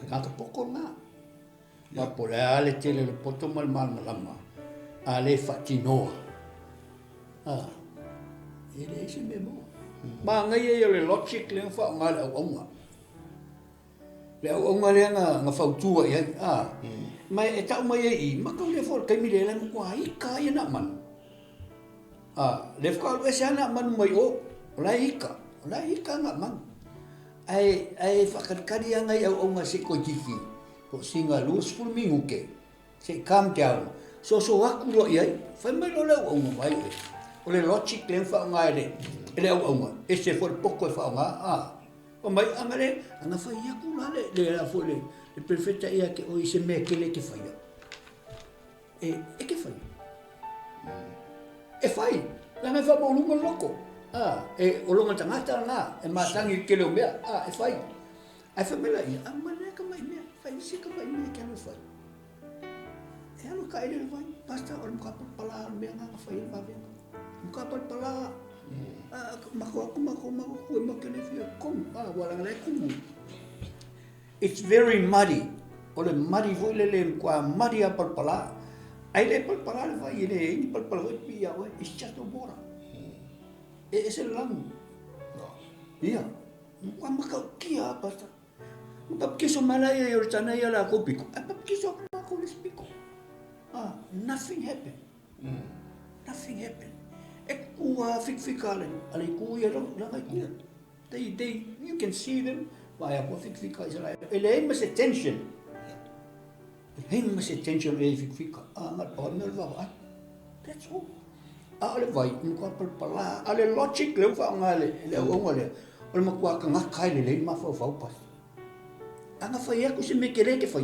S1: Ngata poko nga. Ma pole ale tele le poto mal malama. Ale fa tinoa. Ele ese memo. Mangaya le logic le fa ngala onga. Le onga le nga fa tua ya. Mai e tau mai e makau le for kai mi le la ko ai ka ia na man. Le fa ko esa na man mai o la ika na man. Ai fa kari anga ia o nga se ko tiki. Ko singa lus ful mingu ke. Se calm down. So aku lo ia fa mai lo o nga mai. O le logic le fa nga le. Ele o nga. Ese for poco fa nga. O mai anga le anga fa ia ku la le la fo le. E perfetta ia che o se me che le che fai. E che fai? E fai. La me fa bolunga loco. E o longa tangata na e matangi ke le mea. E fai. Ai fa mela ia, ma le ka mai mea. Fai si ka mai mea ke le fai. E alo ka ele vai, basta o mo ka pala mea nga fai ba bea. Mo ka pala. Mako ke le fia kom. Wala le kom. It's very muddy. O le muddy foi le kwa muddy a palpala. Ai le palpala le vai ele ni palpala foi pia o it's just no bora. Ese lang. Ia. Kwa maka kia basta. Maka kiso malaya yo tana ya la kopiko. Apa kiso na ko spiko. Nothing happened. Nothing happened. E kuwa fikfikalen. Ale kuya lang ai kuya. They you can see them. Vai a fica Israel. Ele é mais attention. Ele é mais attention ele fica. Mas pode não vai. That's all. Ale vai um corpo para ale logic le fa ngale le ngale. Ole ma kwa ka kai le ma fa pas. Anga fa ia ku se me kere ke fa.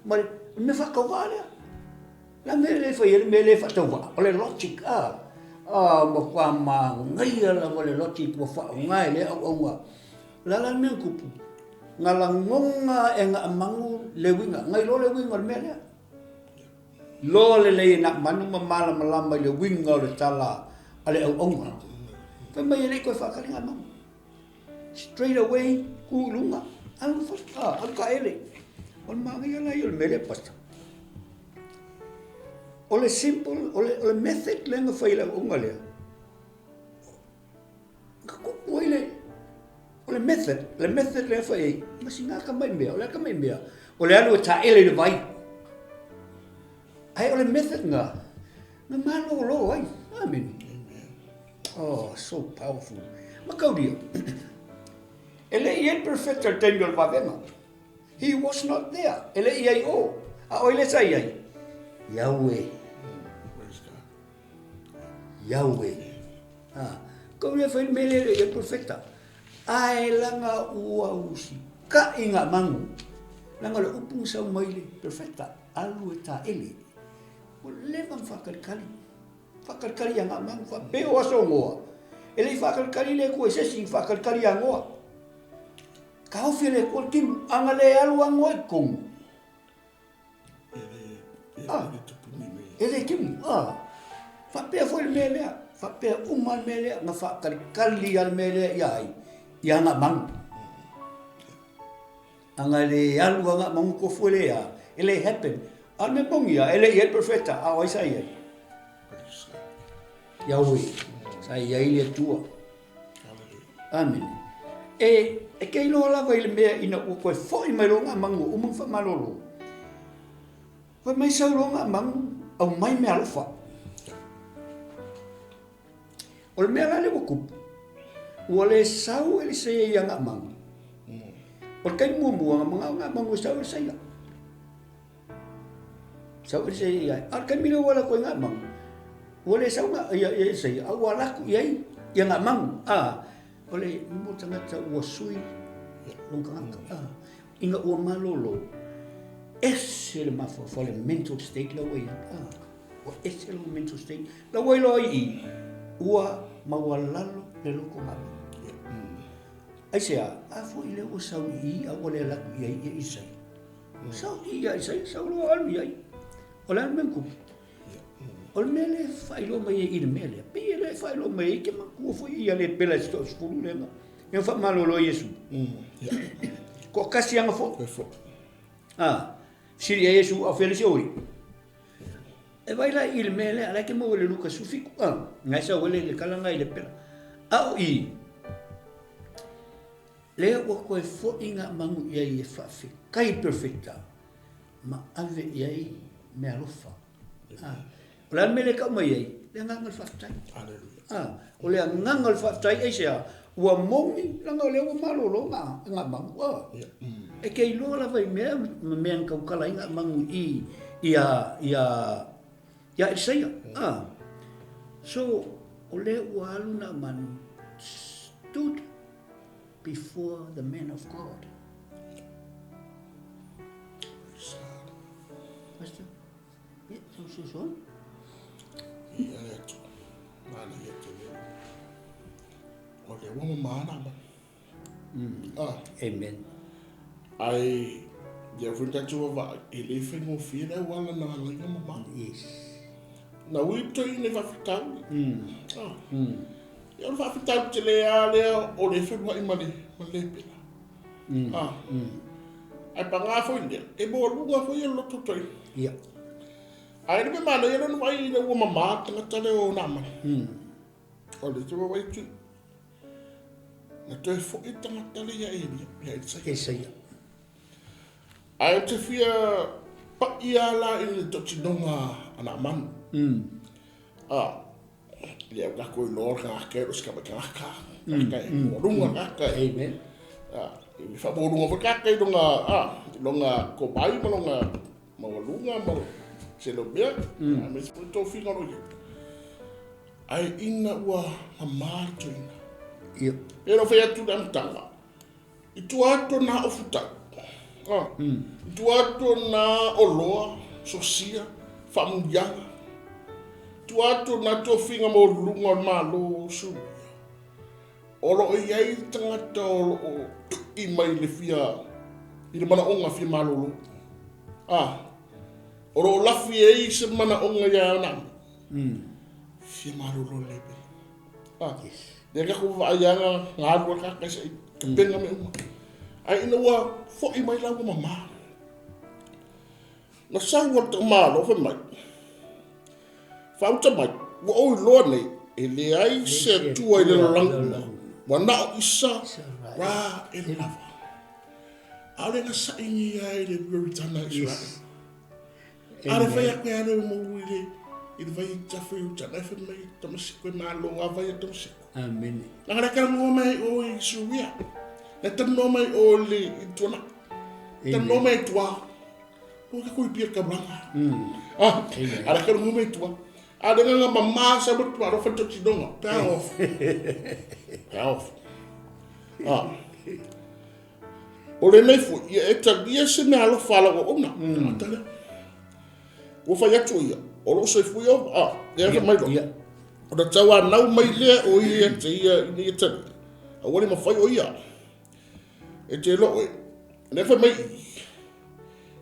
S1: Mas me fa ka vale. La me le fa ele me le fa to va. Ole logic ma kwa ma ngai la ole logic mo fa ngale au la me kupu. Ngalangonga e nga amangu lewinga ngai lo lewinga mele lo le na manu mamala malamba lewinga le tala ale onga fa mai le ko fa kalinga mang straight away ku lunga Alu fasta, al kaele. Ol mangi ala yol mele pasta. Ole simple, ole method lenga faila ungalea. Ole method lenga fai. Masinga ka mai mea, ole ka mai mea. Ole alu ta ele de vai. Ai ole method nga. Nga malo lo ai. Amen. Oh, so powerful. Makau dia. Ele ia perfecto el tengo el vavema. He was not there. Ele ia o. A oile sai ai. Yahweh. Yahweh. Kau ia fai mele ia perfecta. Ai langa ua usi. Ka inga mangu. Langa le upung sa maile perfecta. Alu ta ele. O levan fakalkali. Fakalkali yang mangu fa peo aso ngoa. Ele fakalkali le ko sesi fakalkali yang ngoa. Kau file ko tim angale alu ngoa kong. Ele tim. Fa peo foi mele. Fa peo uman mele nga fakalkali al mele yai. Yang mangu. Angale alu nga mangu ko fole ya. Ele happen. Al me pongia ele ia perfecta. Ai sai. Yahweh. Saya ile tua. Amen. E kei loa lava ile mea ina ua koe foi mai longa mangu umang fa malolo. Koe mai sau longa mangu au mai mea lofa. Ole mea lale wakup. Ua le sau ele se ia ngā mangu. Ole kai mua ngā mangu sau ele se ia. Sau ele se ia. Ar kai mila wala koe ngā mangu. Ole sau nga ia sei au alaku iai ia nga mangu ole mo tangata ua sui longa inga ua malolo ese le mafo for le mental state la wai o ese le mental state la wai lo I ua mawalalo le loko malu ai sea afu ile o sau I au le alaku iai ia isai sau ia isai sau lo alu iai ole menku Ol mele fai lo mai I mele. Pele fai lo mai ke maku foi ia le pela sto skulu le. Eu fa malo lo Yesu. Ko kasi anga fo. Siri Yesu a felici oi. E vai la il mele ala ke mo le luka sufiku. Ngai sa wele le kala ngai le pela. Au I. Le o ko fo inga mangu ia I fa fi. Kai perfecta. Ma ave ia I me alofa. Plan mele ka mai ai, le ngangal fatai. Haleluya. O le ngangal fatai ai sia, ua mongi langa le ua malolo nga mangu. E kei lo la vai mea kau kala nga mangu ia Isaiah. So o le ua alu na manu stood before the man of God. Pastor? So.
S2: Ia tu. Mana ia tu. Ole wa mana ba.
S1: Amen.
S2: Ai dia funta tu va ele fe mo fira wala na linga mama.
S1: Yes.
S2: Na wi to ni va fitau. Ia va fitau te le ale o le fe mo imale male pela. Ai panga fo india. E bo lunga fo ia lo to toi.
S1: Ia.
S2: Ai me mana ia no vai le uma mata na tale o nama. Ole te vai tu. Na te fo ita na tale ia ia
S1: Isaiah.
S2: Ai te fia pa ia la i to tinonga ana man. Ia ga ko no ga ke os ka ba ka. Ka runga ka.
S1: Amen.
S2: I fa bo runga ka ka longa ko bai mo longa lunga mo se lo bea, me se to finga no ye. Ai ina ua hamarto ina.
S1: Ia.
S2: Pero fe atu dam tanga. I tu ato na o futa. I tu ato na o loa, sosia, famungianga. Tu ato na to finga mo lunga malo su. Olo iai tangata o I mai le fia. I le mana onga fia malolo. Oro lafi e se mana onga ya na. Fia malolo lebe. De ka ko va ya nga ngaro ka ka se penga me uma. Ai ina wa fo I mai la mama. Na sang wa to ma lo fa mai. Fa uta mai wo o lo nei e le ai se tua I le lang. Wa na isa ra e lava. Ale na sa ingi ai le buritana Israel. Ale fa ya kwa le mo wile. Il vai tafu uta na fa mai tamasiko na lo wa vai tamasiko.
S1: Amen.
S2: Nang ka mo mai o Isuia. Na tano mai o le itona. Tano mai tua. O ka ko pia ka branga. Ara ka mo mai tua. Ada nga mama sa but ro fa toti donga. Pa off. Pa off. O le nei fu ia eta dia se me alo fala o ona. Tala. O fa ya tu ia. O lo se fu yo. Ya fa mai do. O da tawa nau mai le o ia te ia ni ta. A wani ma fai o ia. E te lo e. Ne fa mai.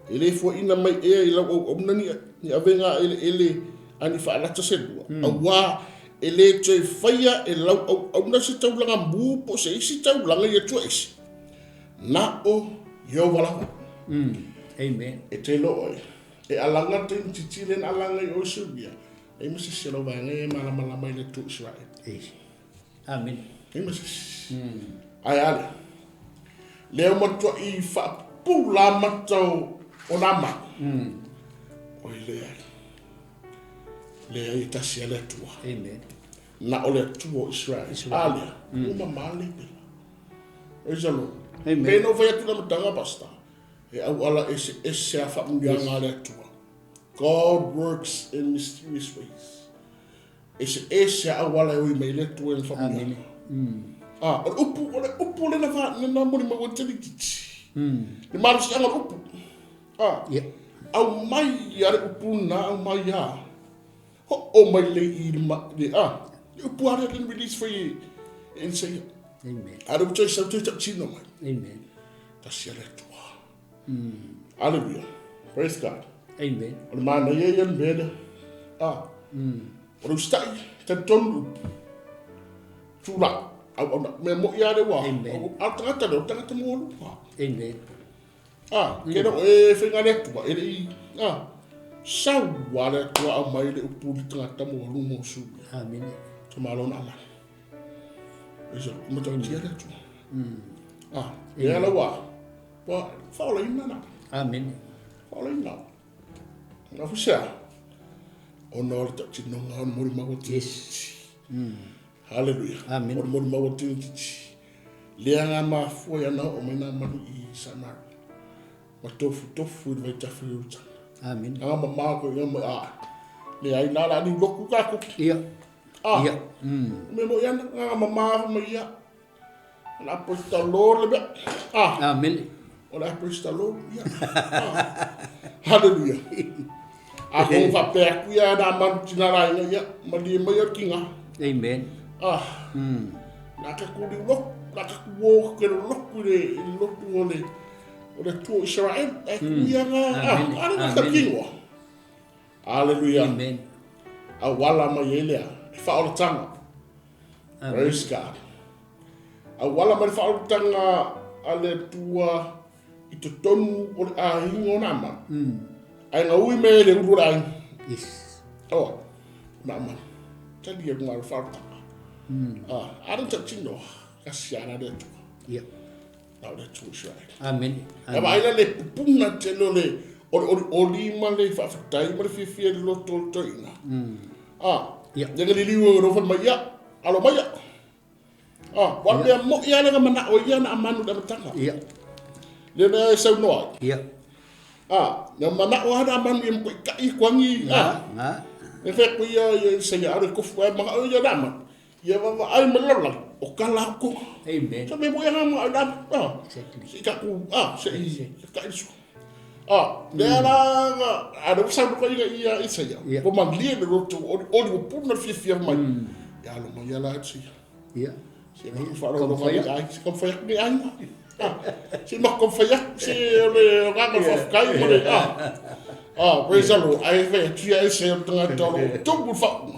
S2: Ele fu ina mai e ila o nani ni avenga ele ani fa ala tse do. A wa ele te faia e lau au na se tau langa mu po se isi tau langa ia tu isi. Na o yo wala.
S1: Amen.
S2: E te lo e. E alanga te titilen alanga I o subia. E masi se lo vanga e mala mai le tu Israel.
S1: Amen.
S2: E masi. Ai ale. Leo matua I fa pula matau o nama. O I le ai. Le ai Taisia le tua.
S1: Amen.
S2: Na o le tua Israel. Alia. Uma mali pela. E jalo.
S1: Amen.
S2: Beno vai atu na matanga basta. E au ala ese a fa mungianga le tua. God works in mysterious ways. Ese a wala o I mai le tua fa mungianga. Upu le na fa na mori ma wote titi. Ni maru si anga upu. Au mai ya upu na au mai ya. O mai le I le upu are can release for you. And say
S1: Amen.
S2: Ada utai sa utai tak cino mai.
S1: Amen.
S2: Taisia le tua. Hallelujah. Praise God.
S1: Amen.
S2: O mana ye yan beda. O ustai tentonu. Tula. Au me mo ia le wa. Au tangata mo lu pa.
S1: Amen.
S2: Kena e whenga le tua. Ele I. Sau wa le tua au mai le upu li tangata mo lu mo su.
S1: Amen.
S2: Tamalona aman. Isa matau tia le tua. E ala wa. Wa fala ina na.
S1: Amen.
S2: Fala ina. Na fusia. Ona o ta tino nga mori mawati.
S1: Yes.
S2: Hallelujah.
S1: Amen.
S2: Mori mawati titi. Leanga ma fo ya na o mena manu I sana. Ma tofu vai tafu uta.
S1: Amen.
S2: Nga mama ko nga ma le ai na la ni loku ka ko.
S1: Ia. Ia.
S2: Me mo ya nga mama ma ya. La posta lor le.
S1: Amen.
S2: Ola posta lor ya. Hallelujah. Ako fa pe ku ya na man tinara ya ma di ma ya kinga.
S1: Amen.
S2: La ka ku di lok, la ka ku wo ke lok ku le lok ole. Ole tu Israel e ku ya nga. Ala ka kingo. Hallelujah.
S1: Amen.
S2: Awala ma yele fa ola tanga. Praise God. Awala ma fa ola tanga ale tua I te tonu o a hingo nama. Ai nga ui me le ururai.
S1: Yes.
S2: Nama. Tadi ya ngal farta. Ada tak cino kasiana de tu.
S1: Ia.
S2: Tau de tu Israel.
S1: Amen.
S2: Aba ila le pupuna telo le o lima le fa fatai ma fi fi lo tol toina.
S1: Ia.
S2: Jangan diliu ro fa maya. Alo maya. Wa le mo ia le mana o ia na amanu da matanga.
S1: Ia.
S2: Le na sa no.
S1: Ia.
S2: Na mana o ada amanu im ko kai kwangi. E fe ku ia se ya ro ku fu ma o ia dama. Ia va ai malala o kala ko.
S1: Amen.
S2: So me mo ia ma da.
S1: Exactly.
S2: Ka ku se ka isu. Dela ada sa ko ia isa ya. Ko maglie le ro to o pu na fi mai. Ya lo mo ia la tsi.
S1: Ia.
S2: Se ma fa ro lo ai se ko fa ni ai. Se ma ko fa ya se le ga ko fa kai mo le. Praise the Lord. Ai ve tu ai se tanga to bu fa.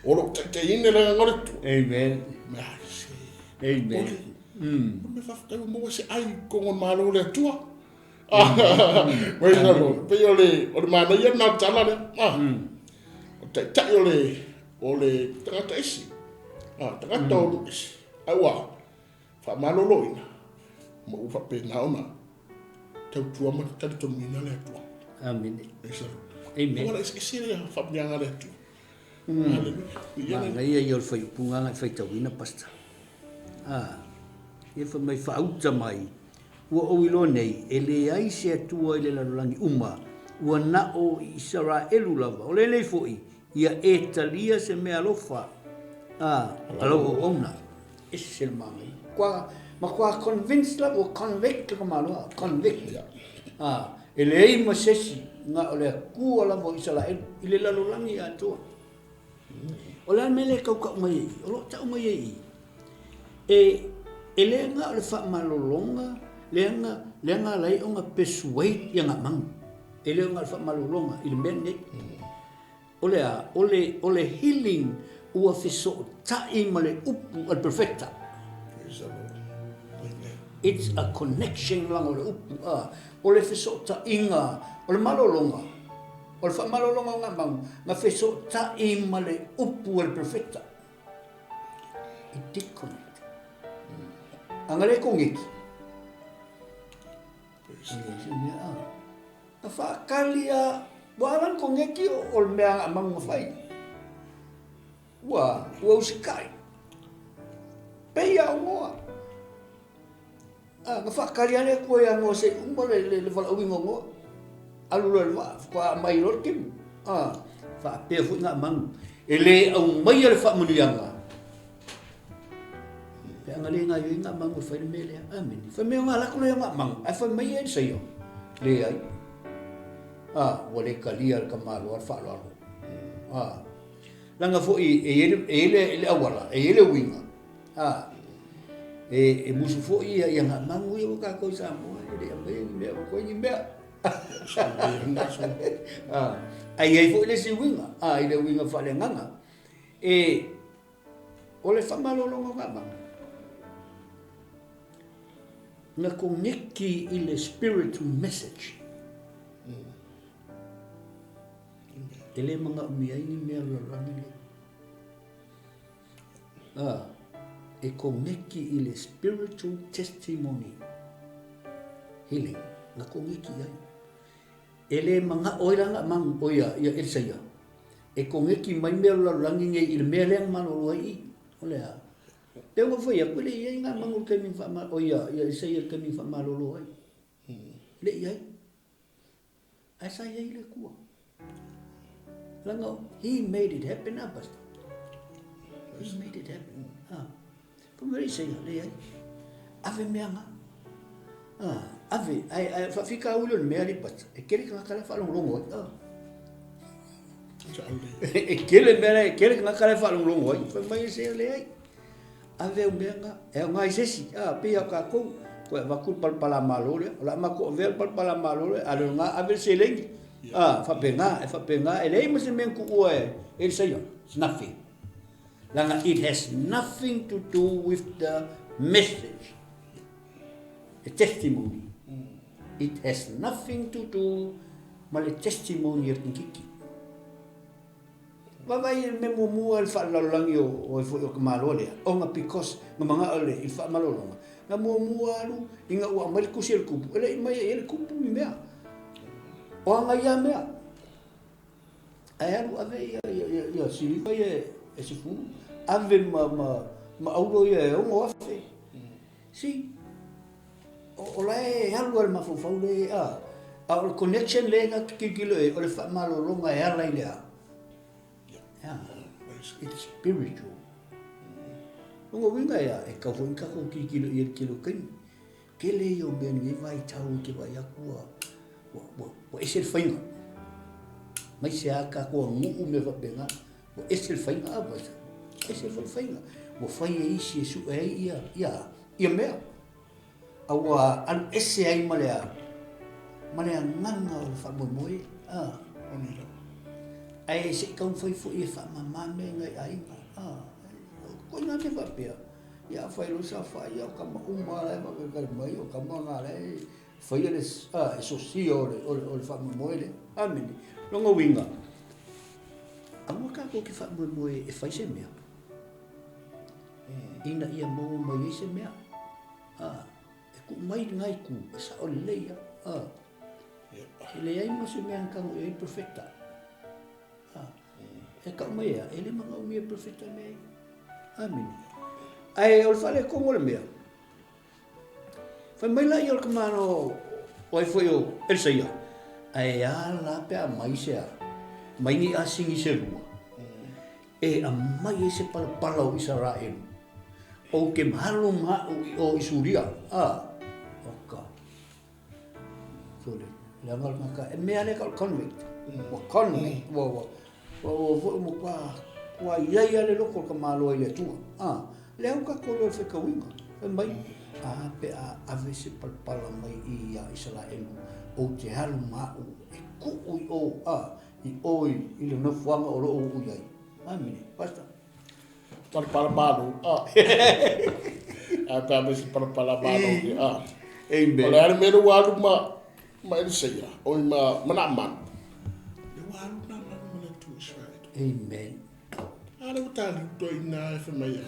S2: O lo te ine le ngore tu.
S1: Amen.
S2: Merci.
S1: Amen.
S2: Me whaftai mo se ai kongon malo le tua. Wei nalo, pe ole mana ia na tala le. O tai ole tangata isi. Tangata o isi. Awa, wha malolo ina. Mo ufa pe naona. Tau tua man tali tomina le tua.
S1: Amen.
S2: Amen. Wala isi le whapnianga le tua.
S1: Ia ia fai punga ngai fai tawina pasta. Ia fa mai whaauta mai. Ua oilo nei, e le ai se atua i le lalangi uma. Ua nao i Israelu lava. O le nei foi, ia e talia se mea lofa. Alo o ona. Ese le mangai. Ma kua convince la, o convict ka malo. Convict. E le ei masesi, nga o le kua lava o Israelu. I le lalangi atua. O le mele kau kau mai, o lo tau mai ei. E le nga o le wha malolonga, le nga lai o nga persuade i nga mang. E le nga o le wha malolonga, i le mene. O le healing ua fiso tai ma le upu al perfecta. It's a connection lang o le upu. O le fiso ta inga, o le malolonga. O le wha malolonga nga mang, nga fiso tai ma le upu al perfecta. I disconnect. Anga le kongeki. Na whaakalia, waran kongeki o le mea amang mawhai. Ua usikai. Peia o ngoa. Nga whaakalia le koe ango se umba le wala uingo ngoa. Alu le wa, kwa mai lor kim. Whaapea fu nga amang. E le au mai le whaamunianga. Nga le nga yo nga mang fa me le amen fa me nga la ko le nga mang ai fa me e sai yo le ai wale kalia ka malo fa lo la nga fo le awala le winga e musu fo nga mang yo ka ko sa mo le me ko ni me ai fo le si winga le winga fa le nga ole fa malo lo nga mang nga kongeki i le spiritual message. Ele mga umiay ni mea lalangi le. E kongeki i le spiritual testimony. Healing. Nga kongeki ai. Ele mga oira nga mang oya ia elsaya. E kongeki mai mea lalangi ngai i le mea leang manolo ai. Olea. Te nga foi a pule ia nga mangul kami fa ma oya ia sei kami fa malolo ai. Le ia. Ai sai ia le ku. Lango he made it happen up. He made it happen. Pumeri sei le ia. Ave meanga. Ave ai fa fika ulo me ali pat. E kere ka kala fa longo. E kele me kere ka kala fa longo. Fa mai sei le ai. Ave o menga e ngai sesi pe ka ko va kul pal pala malore la ma ko ver pal pala malore alo nga ave seleng fa penga e lei mas men ku oe el sayo nothing langa it has nothing to do with the message the testimony it has nothing to do ma le testimony er kiki Vai me mo el fa lang yo o fo o malole o nga because nga mga ole il fa malolo nga mo alu inga wa mal ku sel ku ele mai el ku mi mea o nga ya mea ai alu ave ya si fa ye ese fu ave ma aulo ye o mo afe si o la e alu al ma fo le o connection le nga kikilo e o le fa malolo nga ya la ile it's spiritual. Nungo winga ya e ka fonka ko kilo kilo kan. Kele yo ben ni vai tau ki vai akua. Wa ese fainga. Mai se aka ko ngu me va benga. Wa ese fainga aba. Ese fainga. Wa fai e isi su e ia me. Awa an ese ai malea. Malea nganga o fa mo moi. Onira. Ai se kau foi fu e fa mama me ngai ai ko na me va pe ia fai lo sa fai ia ka ma uma la ma ka mai o ka ma nga le fai le so si o le fa mo le amini no ngo winga amo ka ko ki fa mo e fai se mea ina ia mo mai se mea e ku mai ngai ku sa o le ia ele ai mo se mea ka o e perfecta e ka mai ele ma o mi perfecta me amini ai o fale como le mea foi mai la yo que mano oi foi o el sei ai ala pe a mai se mai ni asingi se rua e a mai se pala o Israel o que malo ma o isuria oka sole la mal maka e me ale ka convict o convict wo mo kwa ia le loko ka malo ile tu leo ka kolo fe ka winga mai pe a vese pala mai ia Israel o te halu ma o e ku o i oi i le no fuanga o lo o ia amini basta
S2: pala malo pe a vese pala malo
S1: amen
S2: ole ale mero walu ma ele seia o ma man le walu na man le tu Israel
S1: amen
S2: ale utali to ina fe mai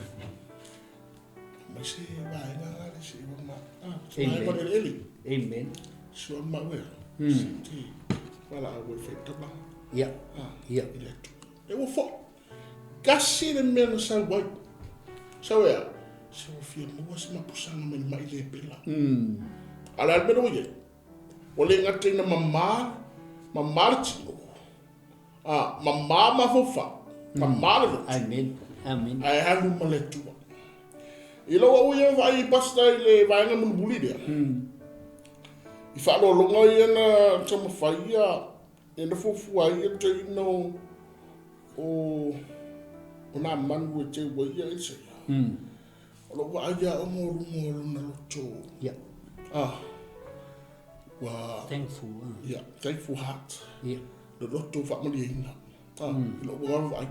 S2: Masih baik nggak sih mama. Selain pada eli.
S1: Amen.
S2: Suama gue. Sih. Malah gue fekta bang.
S1: Ya. Ya.
S2: Det var for. Kasih den men sa gue. Så ya. Så film gue sama pusang men mai le pela. Ala bedo ye. Oleh ngatin na mamar chingo. Mamma mafofa. Mamma.
S1: Amen. Amen.
S2: Ai halu maletu. Ilo o ia vai pasta ile vai nga mun buli dia. I fa lo longa ia na chama faia e na fofu ai e te no o na man wo te wo ia ise. Lo wa ia o mo na lo to.
S1: Yeah.
S2: Wa
S1: Thankful.
S2: Yeah, thankful heart.
S1: Yeah.
S2: Lo to fa mo dia ina. Lo wa vai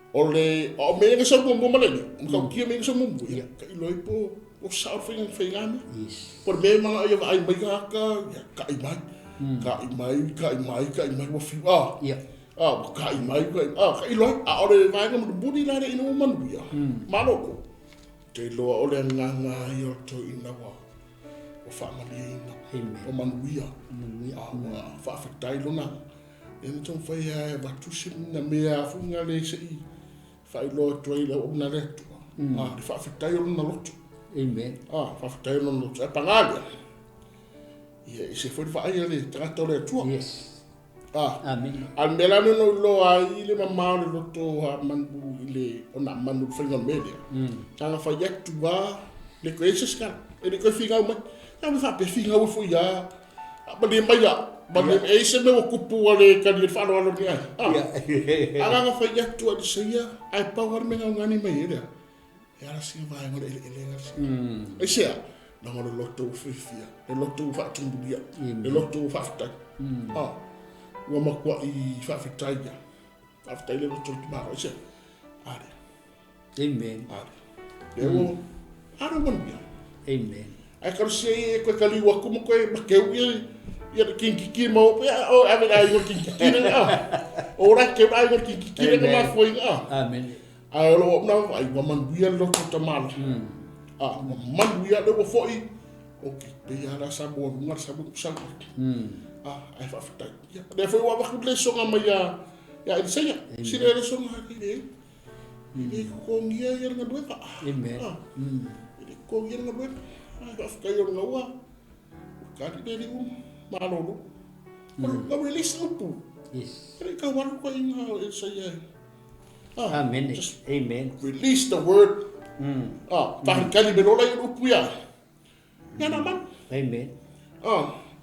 S2: ole o me nga sa mo maleni mo ka me nga sa mo ya ka iloi po o sa fing ngami
S1: Yes.
S2: por me mga ay ay may ka imay mo fi
S1: Yeah.
S2: ka imay ka iloi ole vai nga mo budi la ino man ya maloko te lo ole nga yo to ina wa o fa mali ina o man ya fa fa tai lo na en ton fa ya ba tu sim na me a fu nga le sei fa lo trailer o na le fa fa tai lo na lo
S1: Amen.
S2: fa fa tai lo no e pangalia ia se foi fa ia le trato le tu
S1: Yes. Amen.
S2: al melano no lo ai le mama le lo to ha manbu ile ona manu fa nga media tanga fa yak tu ba le ko eses ka e le ko fi nga ma ya me fa pe fi nga wo fu ya ba de maya ba de ese me o kupu ale ka le fa lo ni ai aga fa yak tu adi sia ai power me nga ngani mai ida ya la si va ngore ele ngasi e sia na ngoro lo to fifia e lo to fa tumbulia e lo to fa ta wa ma kwa i fa ta ya fa ta le lo to ma ko sia ade
S1: Amen.
S2: ade wo ara mon bia
S1: Amen.
S2: ai ka se ko ka li wa ko mo ko ma ke ia kinki mo o ave ai ko kinki ora ke ai ko kinki ma foi
S1: Amen.
S2: ai lo na ai wa man bia lo to mal man bia do foi okay pe ya la sabo ngar sabo sang ai fa fa ya de foi wa ba le so nga ya ya il senya si le so nga ni ko ngia ya nga do ka
S1: Amen.
S2: ko ngia nga do ai fa ka yo nga wa ka di de malolo ko release upu
S1: Yes.
S2: ka wa ko inga il senya
S1: Amen. Amen.
S2: release the word tahan kali berola yung upu ya naman
S1: Amen.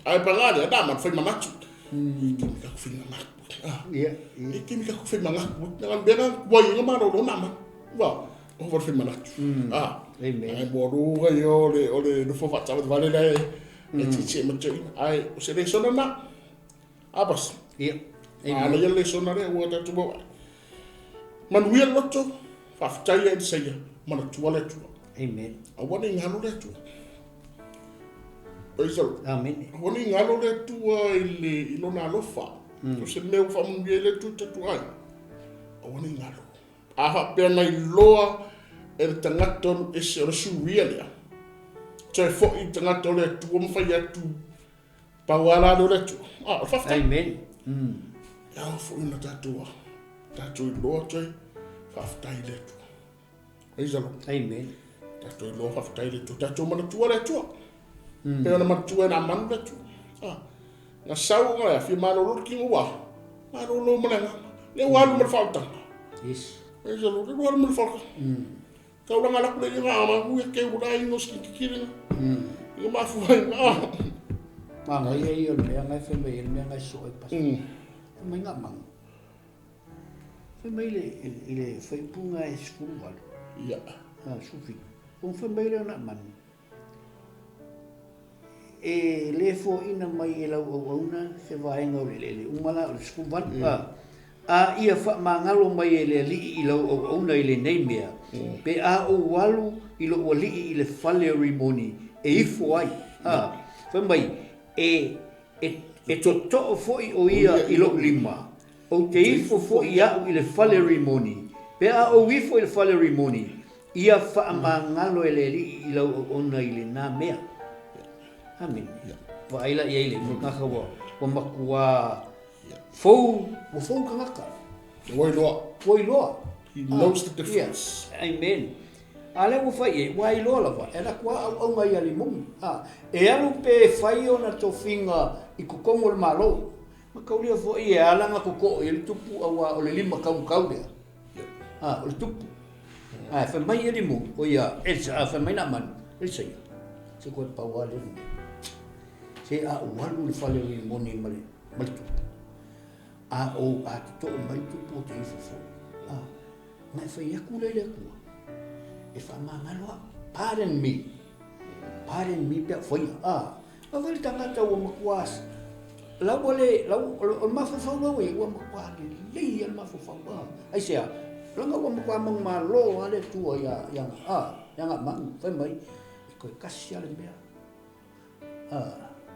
S2: ay pangali naman fay mamachu kimi ka kufay mamachu
S1: Yeah.
S2: kimi ka kufay mamachu naman benang boy nga marolo naman wa over fay mamachu
S1: Amen.
S2: ay boru kayo ole no fo fatsa vale la e chiche macho ay se le sona na abas
S1: Yeah.
S2: ala yele sona re wa ta tubo man wiel lotto fa fataya saya mana tuale tu
S1: Amen.
S2: Awani ngalo le tu. Oisal.
S1: Amen.
S2: Awani ngalo le tu ile ilona lofa. Tu se meu fa mun le tu tu ai. Awani ngalo. Aha pena iloa e tangaton e se suria le. Tse fo i tangato le tu mo fa ya tu. Pawala do le tu. Ah, fa.
S1: Amen.
S2: Ya fo ina tatua. Tatu iloa tse fa fa ile tu. Oisal.
S1: Amen.
S2: Tatu iloa fa fa ile tu. Tatu mana tu le tu. Pero na matua na manu le tu. Ah. Na sau nga fi malo ki wa. Malo lo mana. Le walu mal falta.
S1: Yes.
S2: Oisal lo walu mal falta. Kau lang anak le nga ma ku ke urai no skikiri. Yo ma fu nga.
S1: Ma ngai ai on le ngai fe mai le ngai so ai pas. Mai nga mang. Fe mai le fe punga e skuma.
S2: Ya.
S1: Sufi. Un fe mai le na man. E le fo ina mai e lau au auna se vaenga o le umala o skuma. A ia fa mangalo mai e le li i lau au auna i le nei mea. Pe a o walu i lo wali i le fale rimoni e ifo ai. Fa mai e to o foi o ia i lo lima. O te ifo foi au i le fale rimoni. Pe a o ifo i le fale rimoni. Ia fa mangalo e le li i lau au auna i le na mea. Amen. Wa ila ia ile mo ngaka wa makua fou kangaka. Woi loa.
S2: He knows the difference.
S1: Amen. Ale mo fai wai loa lava. Era kwa au ngai ali mum. E alu pe fai ona to finga i kokongo le malo. Ma kaulia fo e ala nga koko e tupu awa o le lima kau dia. O le tupu. Fa mai ali mum. O ia fa mai na man. El sei. Se ko pa wale. Se a walu le fale le moni mali tupu. O a to mai tupu te ifo. Ngai fai aku le kua. E fa mangaloa. Pardon me pia foi. A vale tangata o makuas. La wale o mafafau wa o makua le al mafafau. Ai sea. Langa o makua mang malo ale tua yang mang fai mai. Ko kasi ale mea.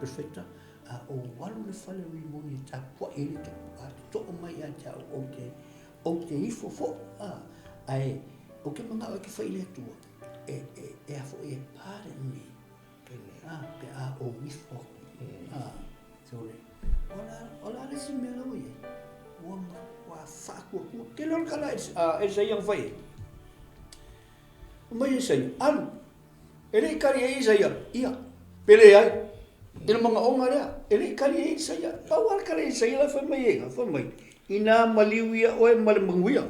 S1: Perfecta. O walu le fale rimoni ta kwa ele to mai a ta o te ifo fo ai o ke manga o ke fai le tua e a fo e pare mi pe a o ifo sole ola le si me lo ye wa fa ko ke lo kala e sai yang fai mai sai al ele kari e sai ia pele ai ele manga o marea ele kari e sai pawal kari e sai la fa mai ina maliwia o e malmanguia.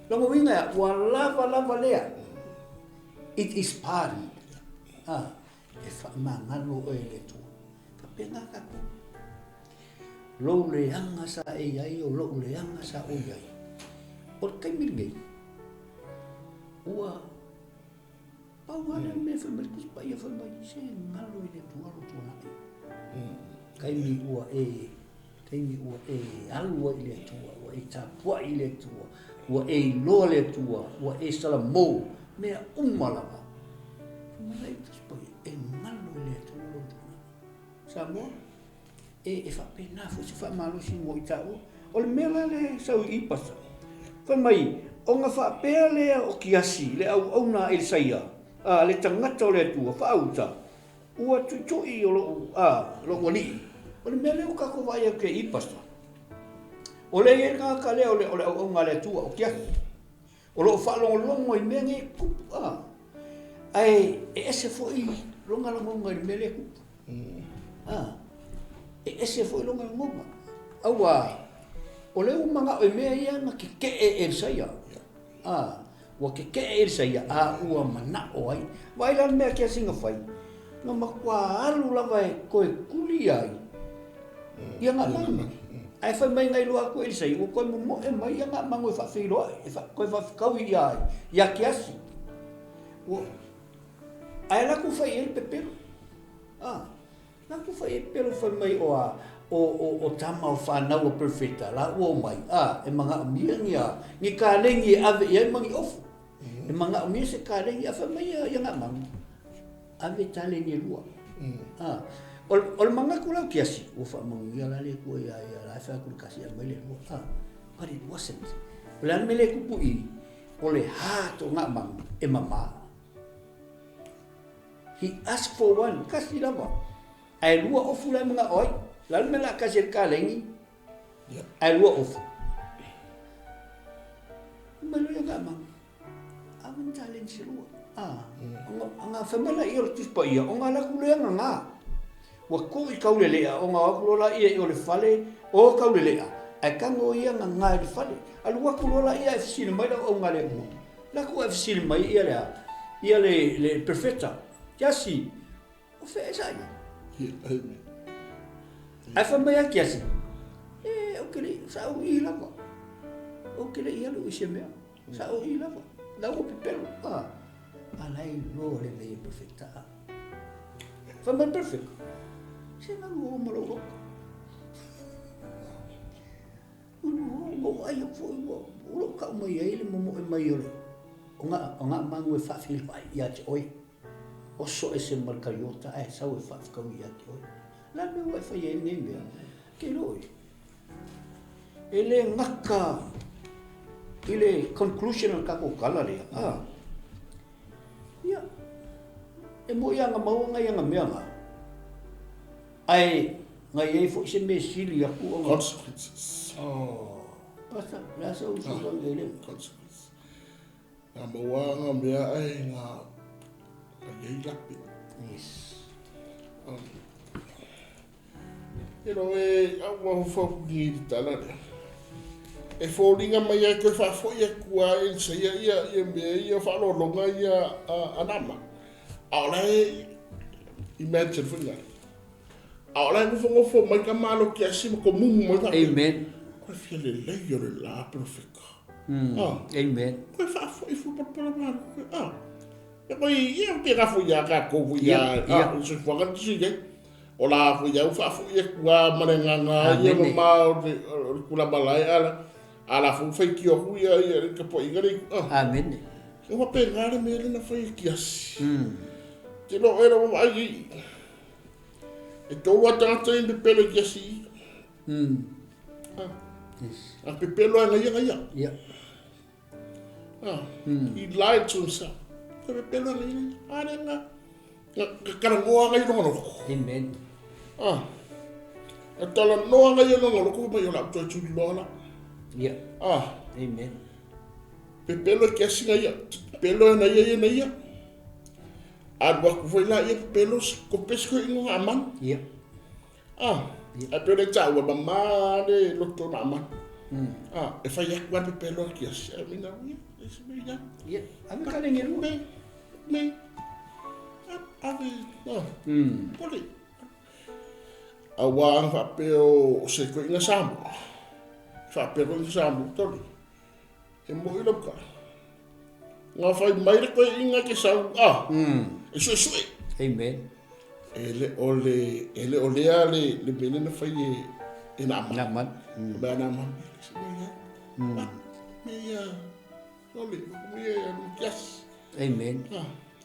S1: Lango winga wa lava lea. It is pardon. E fa mangalo o ele tu. Ka penga ka ko. Lo le anga sa e ai o lo le anga sa o ai. Por kai mirge. Ua pawala me fa merkus pa ia fa mai se ngalo ele tu alo tu na. Kai mi ua Kaimi ua alua i le tua, ua tapua i le tua, ua loa le tua, ua salamo, mea umalawa. Malai tuspai, ngalo i le tua lo tuna. Samoa, whapena fo se whamalosi mo i tau, o le mea le sau i pasa. Whamai, o ngā whapea lea o kiasi, le au na il saia, le tangata o le tua, whaauta, ua tutui o lo wali. O le mea leo kako vai au ke ipasa. O le e ngā ka leo o le au ngā lea tua o kia. O lo whaalongolongo i mea nge kupu. Ai, ese fo i longa longa i mea lea kupu. Ese fo i longa longa. Aua, o le umanga o i mea ia nga ke kee e saia. Wa ke kee e saia, ua mana o ai. Vai lan mea kia singa whai. Nga makua alu lava e koe kuli ai. Ia ngā manga. Ai whai mai ngai loa koe sei, o koe mo e mai ia ngā mango e whawhiroa, koe whawhikau i ai, ia kiasi. Ai laku whai e pepero. Laku whai e pepero whai mai o tama o whanau o perfecta, la ua mai, e mga amiangi a, ni ka lengi e ave i ai mangi ofu. E manga o mese ka le ia fa mai ia nga mang. Ave tale ni lua. Ol manga kula kiasi o fa mang ia la le ko ia la fa ku kasi ia mai le lua. But it wasn't. Lan mele ku pui. Ole ha to nga mang e mama. He asked for one kasi lava. Ai lua o fula mga oi. Lan mela kasi ka lengi. Ai lua o fu. Malu yang gamang. Aman challenge si lua. Anga famela iyo tis pa iya. Onga la kule nga. Wako ikaw lelea. Onga wakulola iya iyo le fale. O kau lelea. Ai kango iya nga le fale. Alu wakulola iya efsili mai la onga le mo. La ku efsili mai iya le. Iya le perfecta. Kiasi. O fe esaya. Ai famela kiasi. Okele sa o ila ko. Okele ia lu isi mea. Sa o ila ko. Da o pipelo. Alai lo le me perfecta. Famela perfect. Se na lo malo. Mo ai fo o ka mai ele mo mai ole. Onga mangu e fa fil pai ia te oi. Oso ese markayota ai sa o fa ka ia te oi. La me o fa ye ni me. Ke lo ele ngaka ele conclusion ka ko kala le ya e mo ya nga mau nga nga mea nga ai nga ye fo se me sili ya ku nga
S2: consequences
S1: pasa la so so ele
S2: consequences nga mau nga mea ai nga ye lapi
S1: yes
S2: Ero awa fo ni tala e fōringa mai ai koe whafo ia kua e sa ia mea ia whalolonga ia anama. Aolai, imagine whinga. Aolai ngofo mai ka malo ki asima ko mumu mai ka.
S1: Amen.
S2: Koe fia le lei o le la perfecta.
S1: Amen.
S2: Koe whafo i whupapara malo. E koe ia te rafo ia ka kovu ia. Se whakat si ia. O la fu ia whafo ia kua manenganga ia mamau te kula malai ala. Ala fu fai ki o huia ia ka po ingari.
S1: Amen.
S2: E wa pe ngare me le na fai ki asi. Te no era wa ai. E to wa tanga in de pelo ki asi.
S1: Yes.
S2: A pe pelo nga ia.
S1: Yeah.
S2: He lied to himself. Pe pelo nga ia. Are nga. Ka ngoa nga no no.
S1: Amen.
S2: E tala no nga ia no no ko mai ola to chu lola.
S1: Yeah. Amen.
S2: Pelo que assim aí, pelo na ia. Agora que foi lá e pelos com pesco em uma mão.
S1: Yeah.
S2: A pelo que já o mamá de loto na mão. E foi já quando pelo que assim, a minha isso me já.
S1: Yeah. Ame kaling iru.
S2: Me. Ave, poli. Awang fa pelo se ko ina sam. Fa pelo ina sam toli. E mo ilo ka. Nga fai mai ko inga ke sau e so
S1: Amen.
S2: ele ole ale le bene na fai e na
S1: man
S2: ba na man me ya ole me ya yes
S1: Amen.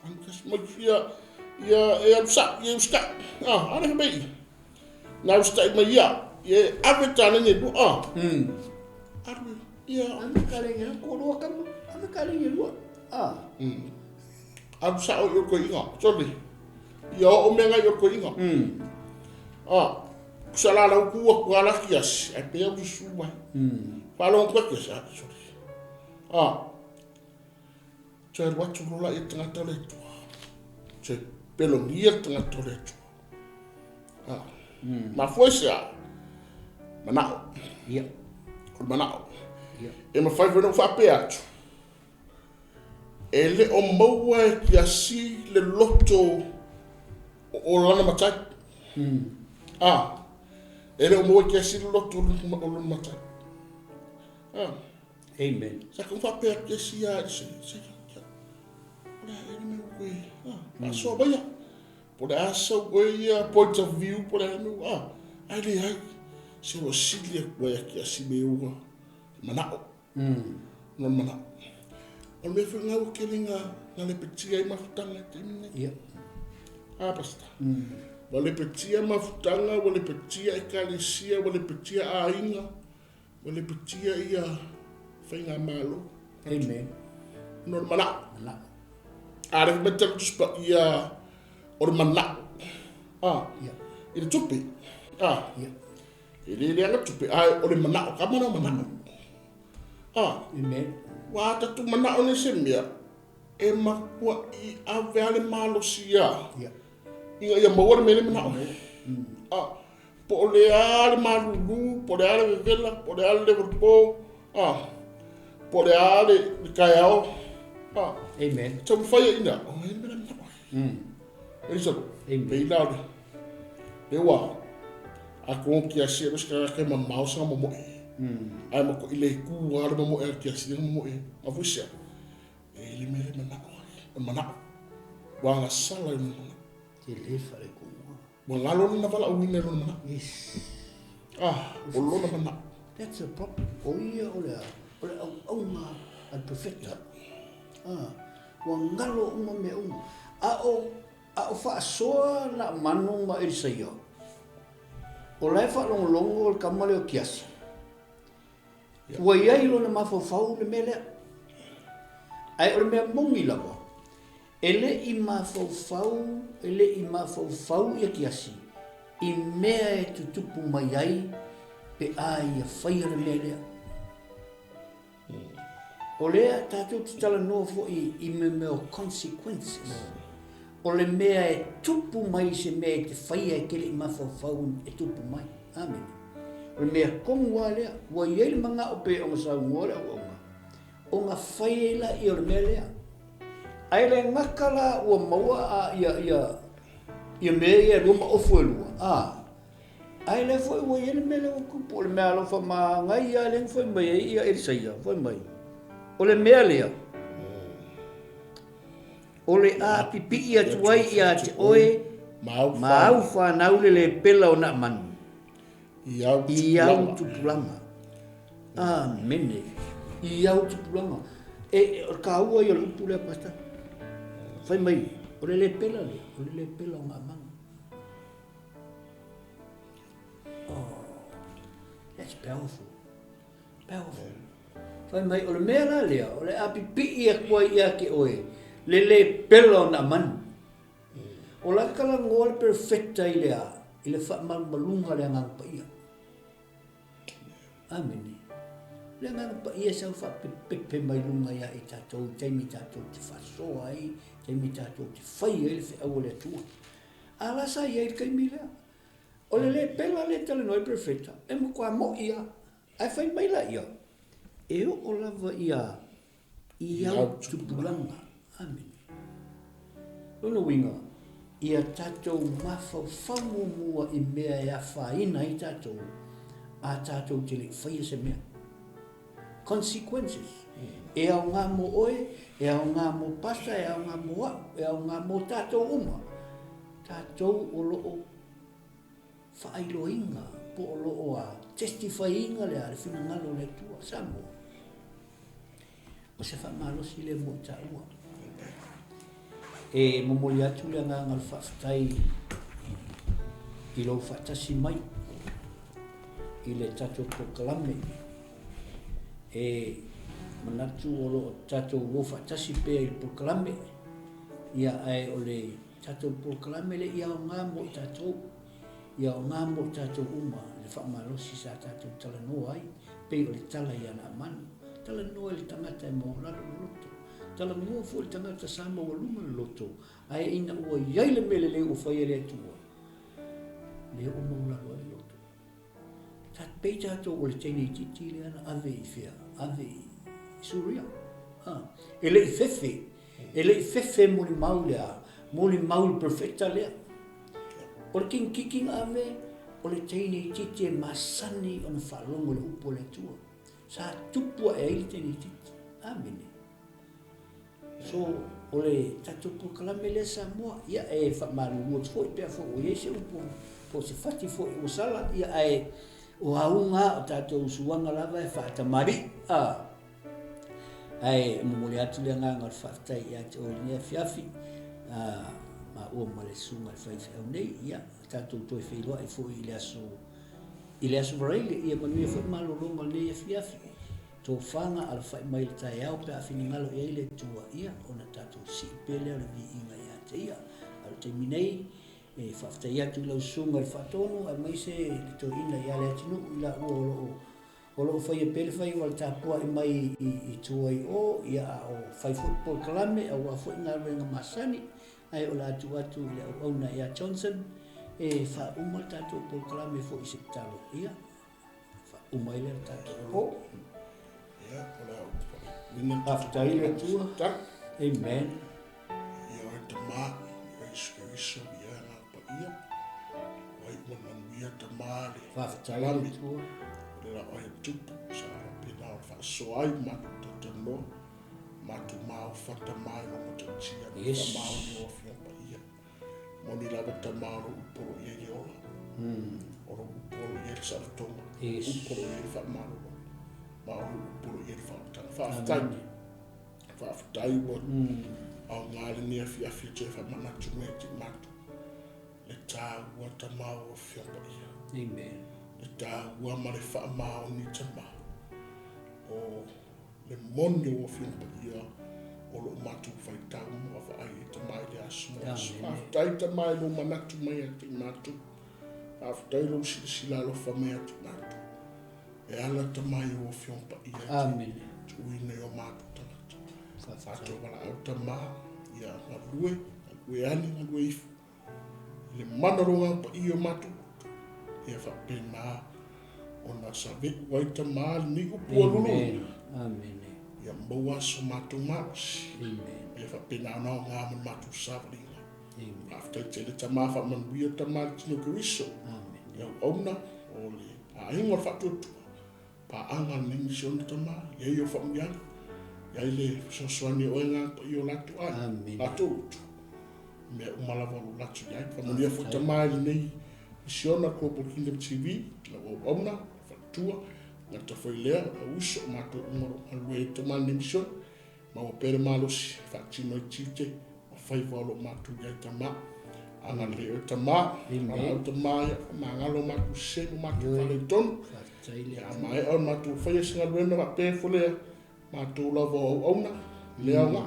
S2: am kas mo ya sa ya ska ana be na sta mai ya ye aveta ni do arme ya
S1: ame kaling iru ko lo ka ame kaling iru.
S2: Am sa o ko inga sorry yo o menga yo ko inga sala la ku ko ala kias e pe o suba falo ko kias sorry che wa tu la it na tole tu che pelo ni it na tole tu ma foisa mana
S1: Yeah.
S2: ko mana
S1: Yeah.
S2: e ma fai no fa pe atu ele o maua ki asi le loto o lana matai. Ele o maua ki asi le loto o lana matai.
S1: Amen.
S2: Sa kung fa pe ki asi ya se. Ora ele me koe. Aso baya. Pora aso koe point of view pora me ai le ai. Se o silia koe ki asi me ua. Manao. Non manao. O me whengau kelinga na le petia I mafutanga te mine.
S1: Ia.
S2: Pasta. Wa le petia mafutanga, wa le petia ekalesia, wa le petia ainga, wa le petia ia whainga malo.
S1: Amen.
S2: No le mana.
S1: Mana.
S2: Are me te tuspa ia o le mana.
S1: Ia.
S2: I le tupi.
S1: Ia.
S2: I le leanga tupi. O le mana o kamana mana.
S1: Amen.
S2: Wa tatu mana o ne se mea. E makua I ave ale malo sia.
S1: Ia.
S2: Ia maua le mele mana o. Po le ale malulu, po le ale vevela, po le ale leverpo. Po le ale le kaiao.
S1: Amen.
S2: Tau whaia ina. O e mele mana o. E salo.
S1: Amen.
S2: Pei laule. E wā. A kong kia sia rosi kaya kai mamau sa mamoe. Ai mako I le ku wāre mamoe a kia sia mamoe. A fuisia. E le mele mana o. E mana o. Wanga sala I mana.
S1: Te le whare kua.
S2: Wa ngalo na wala uine lo mana.
S1: Yes.
S2: O lo na mana.
S1: That's a problem. O ia o le au ngā al profeta. Wa ngalo unga me unga. A o whaasoa na manu ma Elisaia. O lai whaalongolongo o le kamale o kiasi. Ua iai lo na mawhawhau le mele. Ai o le mea mongi lawa. Ele I mawhawhau ia kiasi. I mea e tutupu mai ai pe a ia whaia le mele. O lea tātou te tala noa fo I me o consequences. O le mea e tupu mai se mea te whaia e kele I mawhawhau e tupu mai. Amen. O le mea kongua lea, wa iei le manga o pe o ngasau ngore o onga. O ngā whaia la I o le mea lea. Ai le ngakala ua maua a ia mea ia ruma ofu e lua. Ai le foi ua iei le mea lea o kupu. O le mea alofa ma ngai ia le foi mai ia Elisaia, foi mai. O le mea lea. O le a pipi ia tuai ia te oe ma au whanau le pela o na manu. I au tupulanga. Amene. I au tupulanga. O ka ua ia lupu lea pasta. Whai mai. O le pela le. O le pela o na manu. That's powerful. Powerful. Whai mai. O le mea la lea. O le a pipi ia kua ia ke oe. Le pelo na man. O la kala ngoa perfecta I lea. I le wha malunga le ngang pa ia. Amen. Le ngang pa ia sau wha pepe mai lunga ia I tātou. Taimi tātou te whasoa ai. Taimi tātou te whai ai le whi au le tua. Ala sa ia I kaimi lea. O le pela le tala noi perfecta. E mo kua mo ia. Ai whai mai la ia. E o lava ia. I au tupulanga. Amen. Lona winga, ia tātou mawhawhango mua I mea e a whaina I tātou, a tātou te le whaia se mea. Consequences. E au ngā mo oe, e au ngā mo pasa, e au ngā mo au, e au ngā mo tātou uma. Tātou o loo whaailoinga, po o loo a testifyinga le a le whinangalo le tua, Samoa. O se whamalosi le mo ta ua. E momoli atu le ngā ngal whaftai I lo whatasi mai I le tatou proklame e manatu o lo tatou lo whatasi pēr I proklame ia ai o le tatou proklame le ia o ngā mo I tatou ia o ngā mo tatou uma le whamalosi sa tatou tala noa ai pei o le tala ia na manu tala noa le tangata e mo lalo loto tala mua fu le tangata sa mo waluma le loto ai ina ua iai le mele le o whaia le atua le o maula loa le loto ta pei tatou o le teine I titi le ana ave I fea ave I suria e le I fefe mo le mau lea mo le mau le perfecta lea o le kiking ave o le teine I titi e masani o na whalongo le upo le atua sa tupua e ai le teine I titi amene so o le tatou proklame le Samoa ia e whamaruru o foi pea fo o iese upo po se fati fo o sala ia e o aunga o tatou suanga lava e whaatamari ai mo le atu le nga ngal fatai ia te o le fiafi ma o ma le sunga le fai au nei ia tatu to e filo e fo ile asu braile ia manu fo malo longa le fiafi to fanga al fai mai tai au pe afini ngalo ia ile tua ia ona tatu si pele le vi inga ia te ia al te minei e fatai atu le sunga le fatonu ai mai se le to ina ia le tinu ila o lo fai pele fai wal tapua e mai i tuai o ia o fai football kalame au a fo nga renga masani ai o la atu le ona ia Johnson e fa umal tatu pol kalame fo i septalo ia fa umai le tatu o
S2: ia o la mina
S1: after ile tua
S2: tak
S1: amen
S2: ia o te ma ia isu ia na pa ia wai man ia te ma le
S1: fa after ile tua
S2: le la o tupu sa pina o fa so ai ma te no ma tu ma o fa te mai no mo te tia
S1: Yes.
S2: ma o no fia pa ia mo ni la te ma o po ia ia o o po ia sa to
S1: Yes.
S2: po ia fa ma o ma o po ia fa ta fa tai mo au ngale ni fia te fa ma na tu me ti ma le ta wa te ma o fia pa ia
S1: amen
S2: le ta ua ma le wha mao ni te ma. O le mono o fia pa ia o lo matu whai tau mua wha ai e te mai le asu. Whaftai te mai lo manatu mai a te matu. Whaftai lo sila lo wha mai a te matu. E ala te mai o fia pa ia
S1: amen
S2: te uine o matu tangata. Whato wala au te ma ia na lue ani na lue ifu. Le manaronga pa ia matu. E fa pena ona sabe wai te mal ni upo lulu
S1: amen
S2: ya mboa so matu mas
S1: amen
S2: e fa pena na nga man matu sabri
S1: amen
S2: after te le tama fa man bia te mal tino ke wiso
S1: amen
S2: ya ona ole a ingo fa tu pa anga ni mission te ma ye yo fa mia ya ile so swani o nga yo la tu
S1: amen
S2: atu me umala vo la tu ya fa mo dia fu te mal ni Siona ko po Kingdom TV la o ona fatua na to foi lea a uso ma to umoro alwe to man mission ma o pere malos fa chino chiche o fai volo ma tu ya tama ana le o tama ma o tama ya ma ngalo ma tu se ma tu fa le ton ya ma e on ma tu fai singa le na pe fole ma tu la vo ona le nga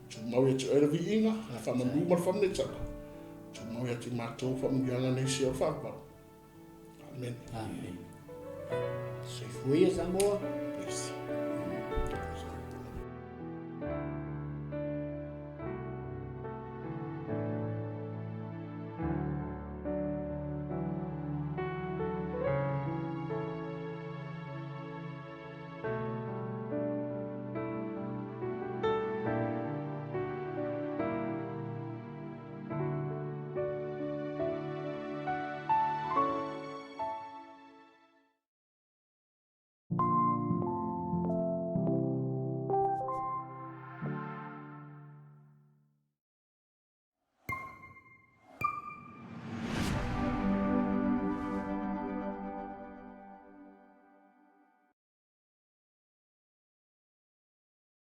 S2: tu ma o tu era vi inga fa ma lu ma fa ne tsaka mau ya ti matou fa mungianga nei sia fa. Amen.
S1: amen so foi essa amor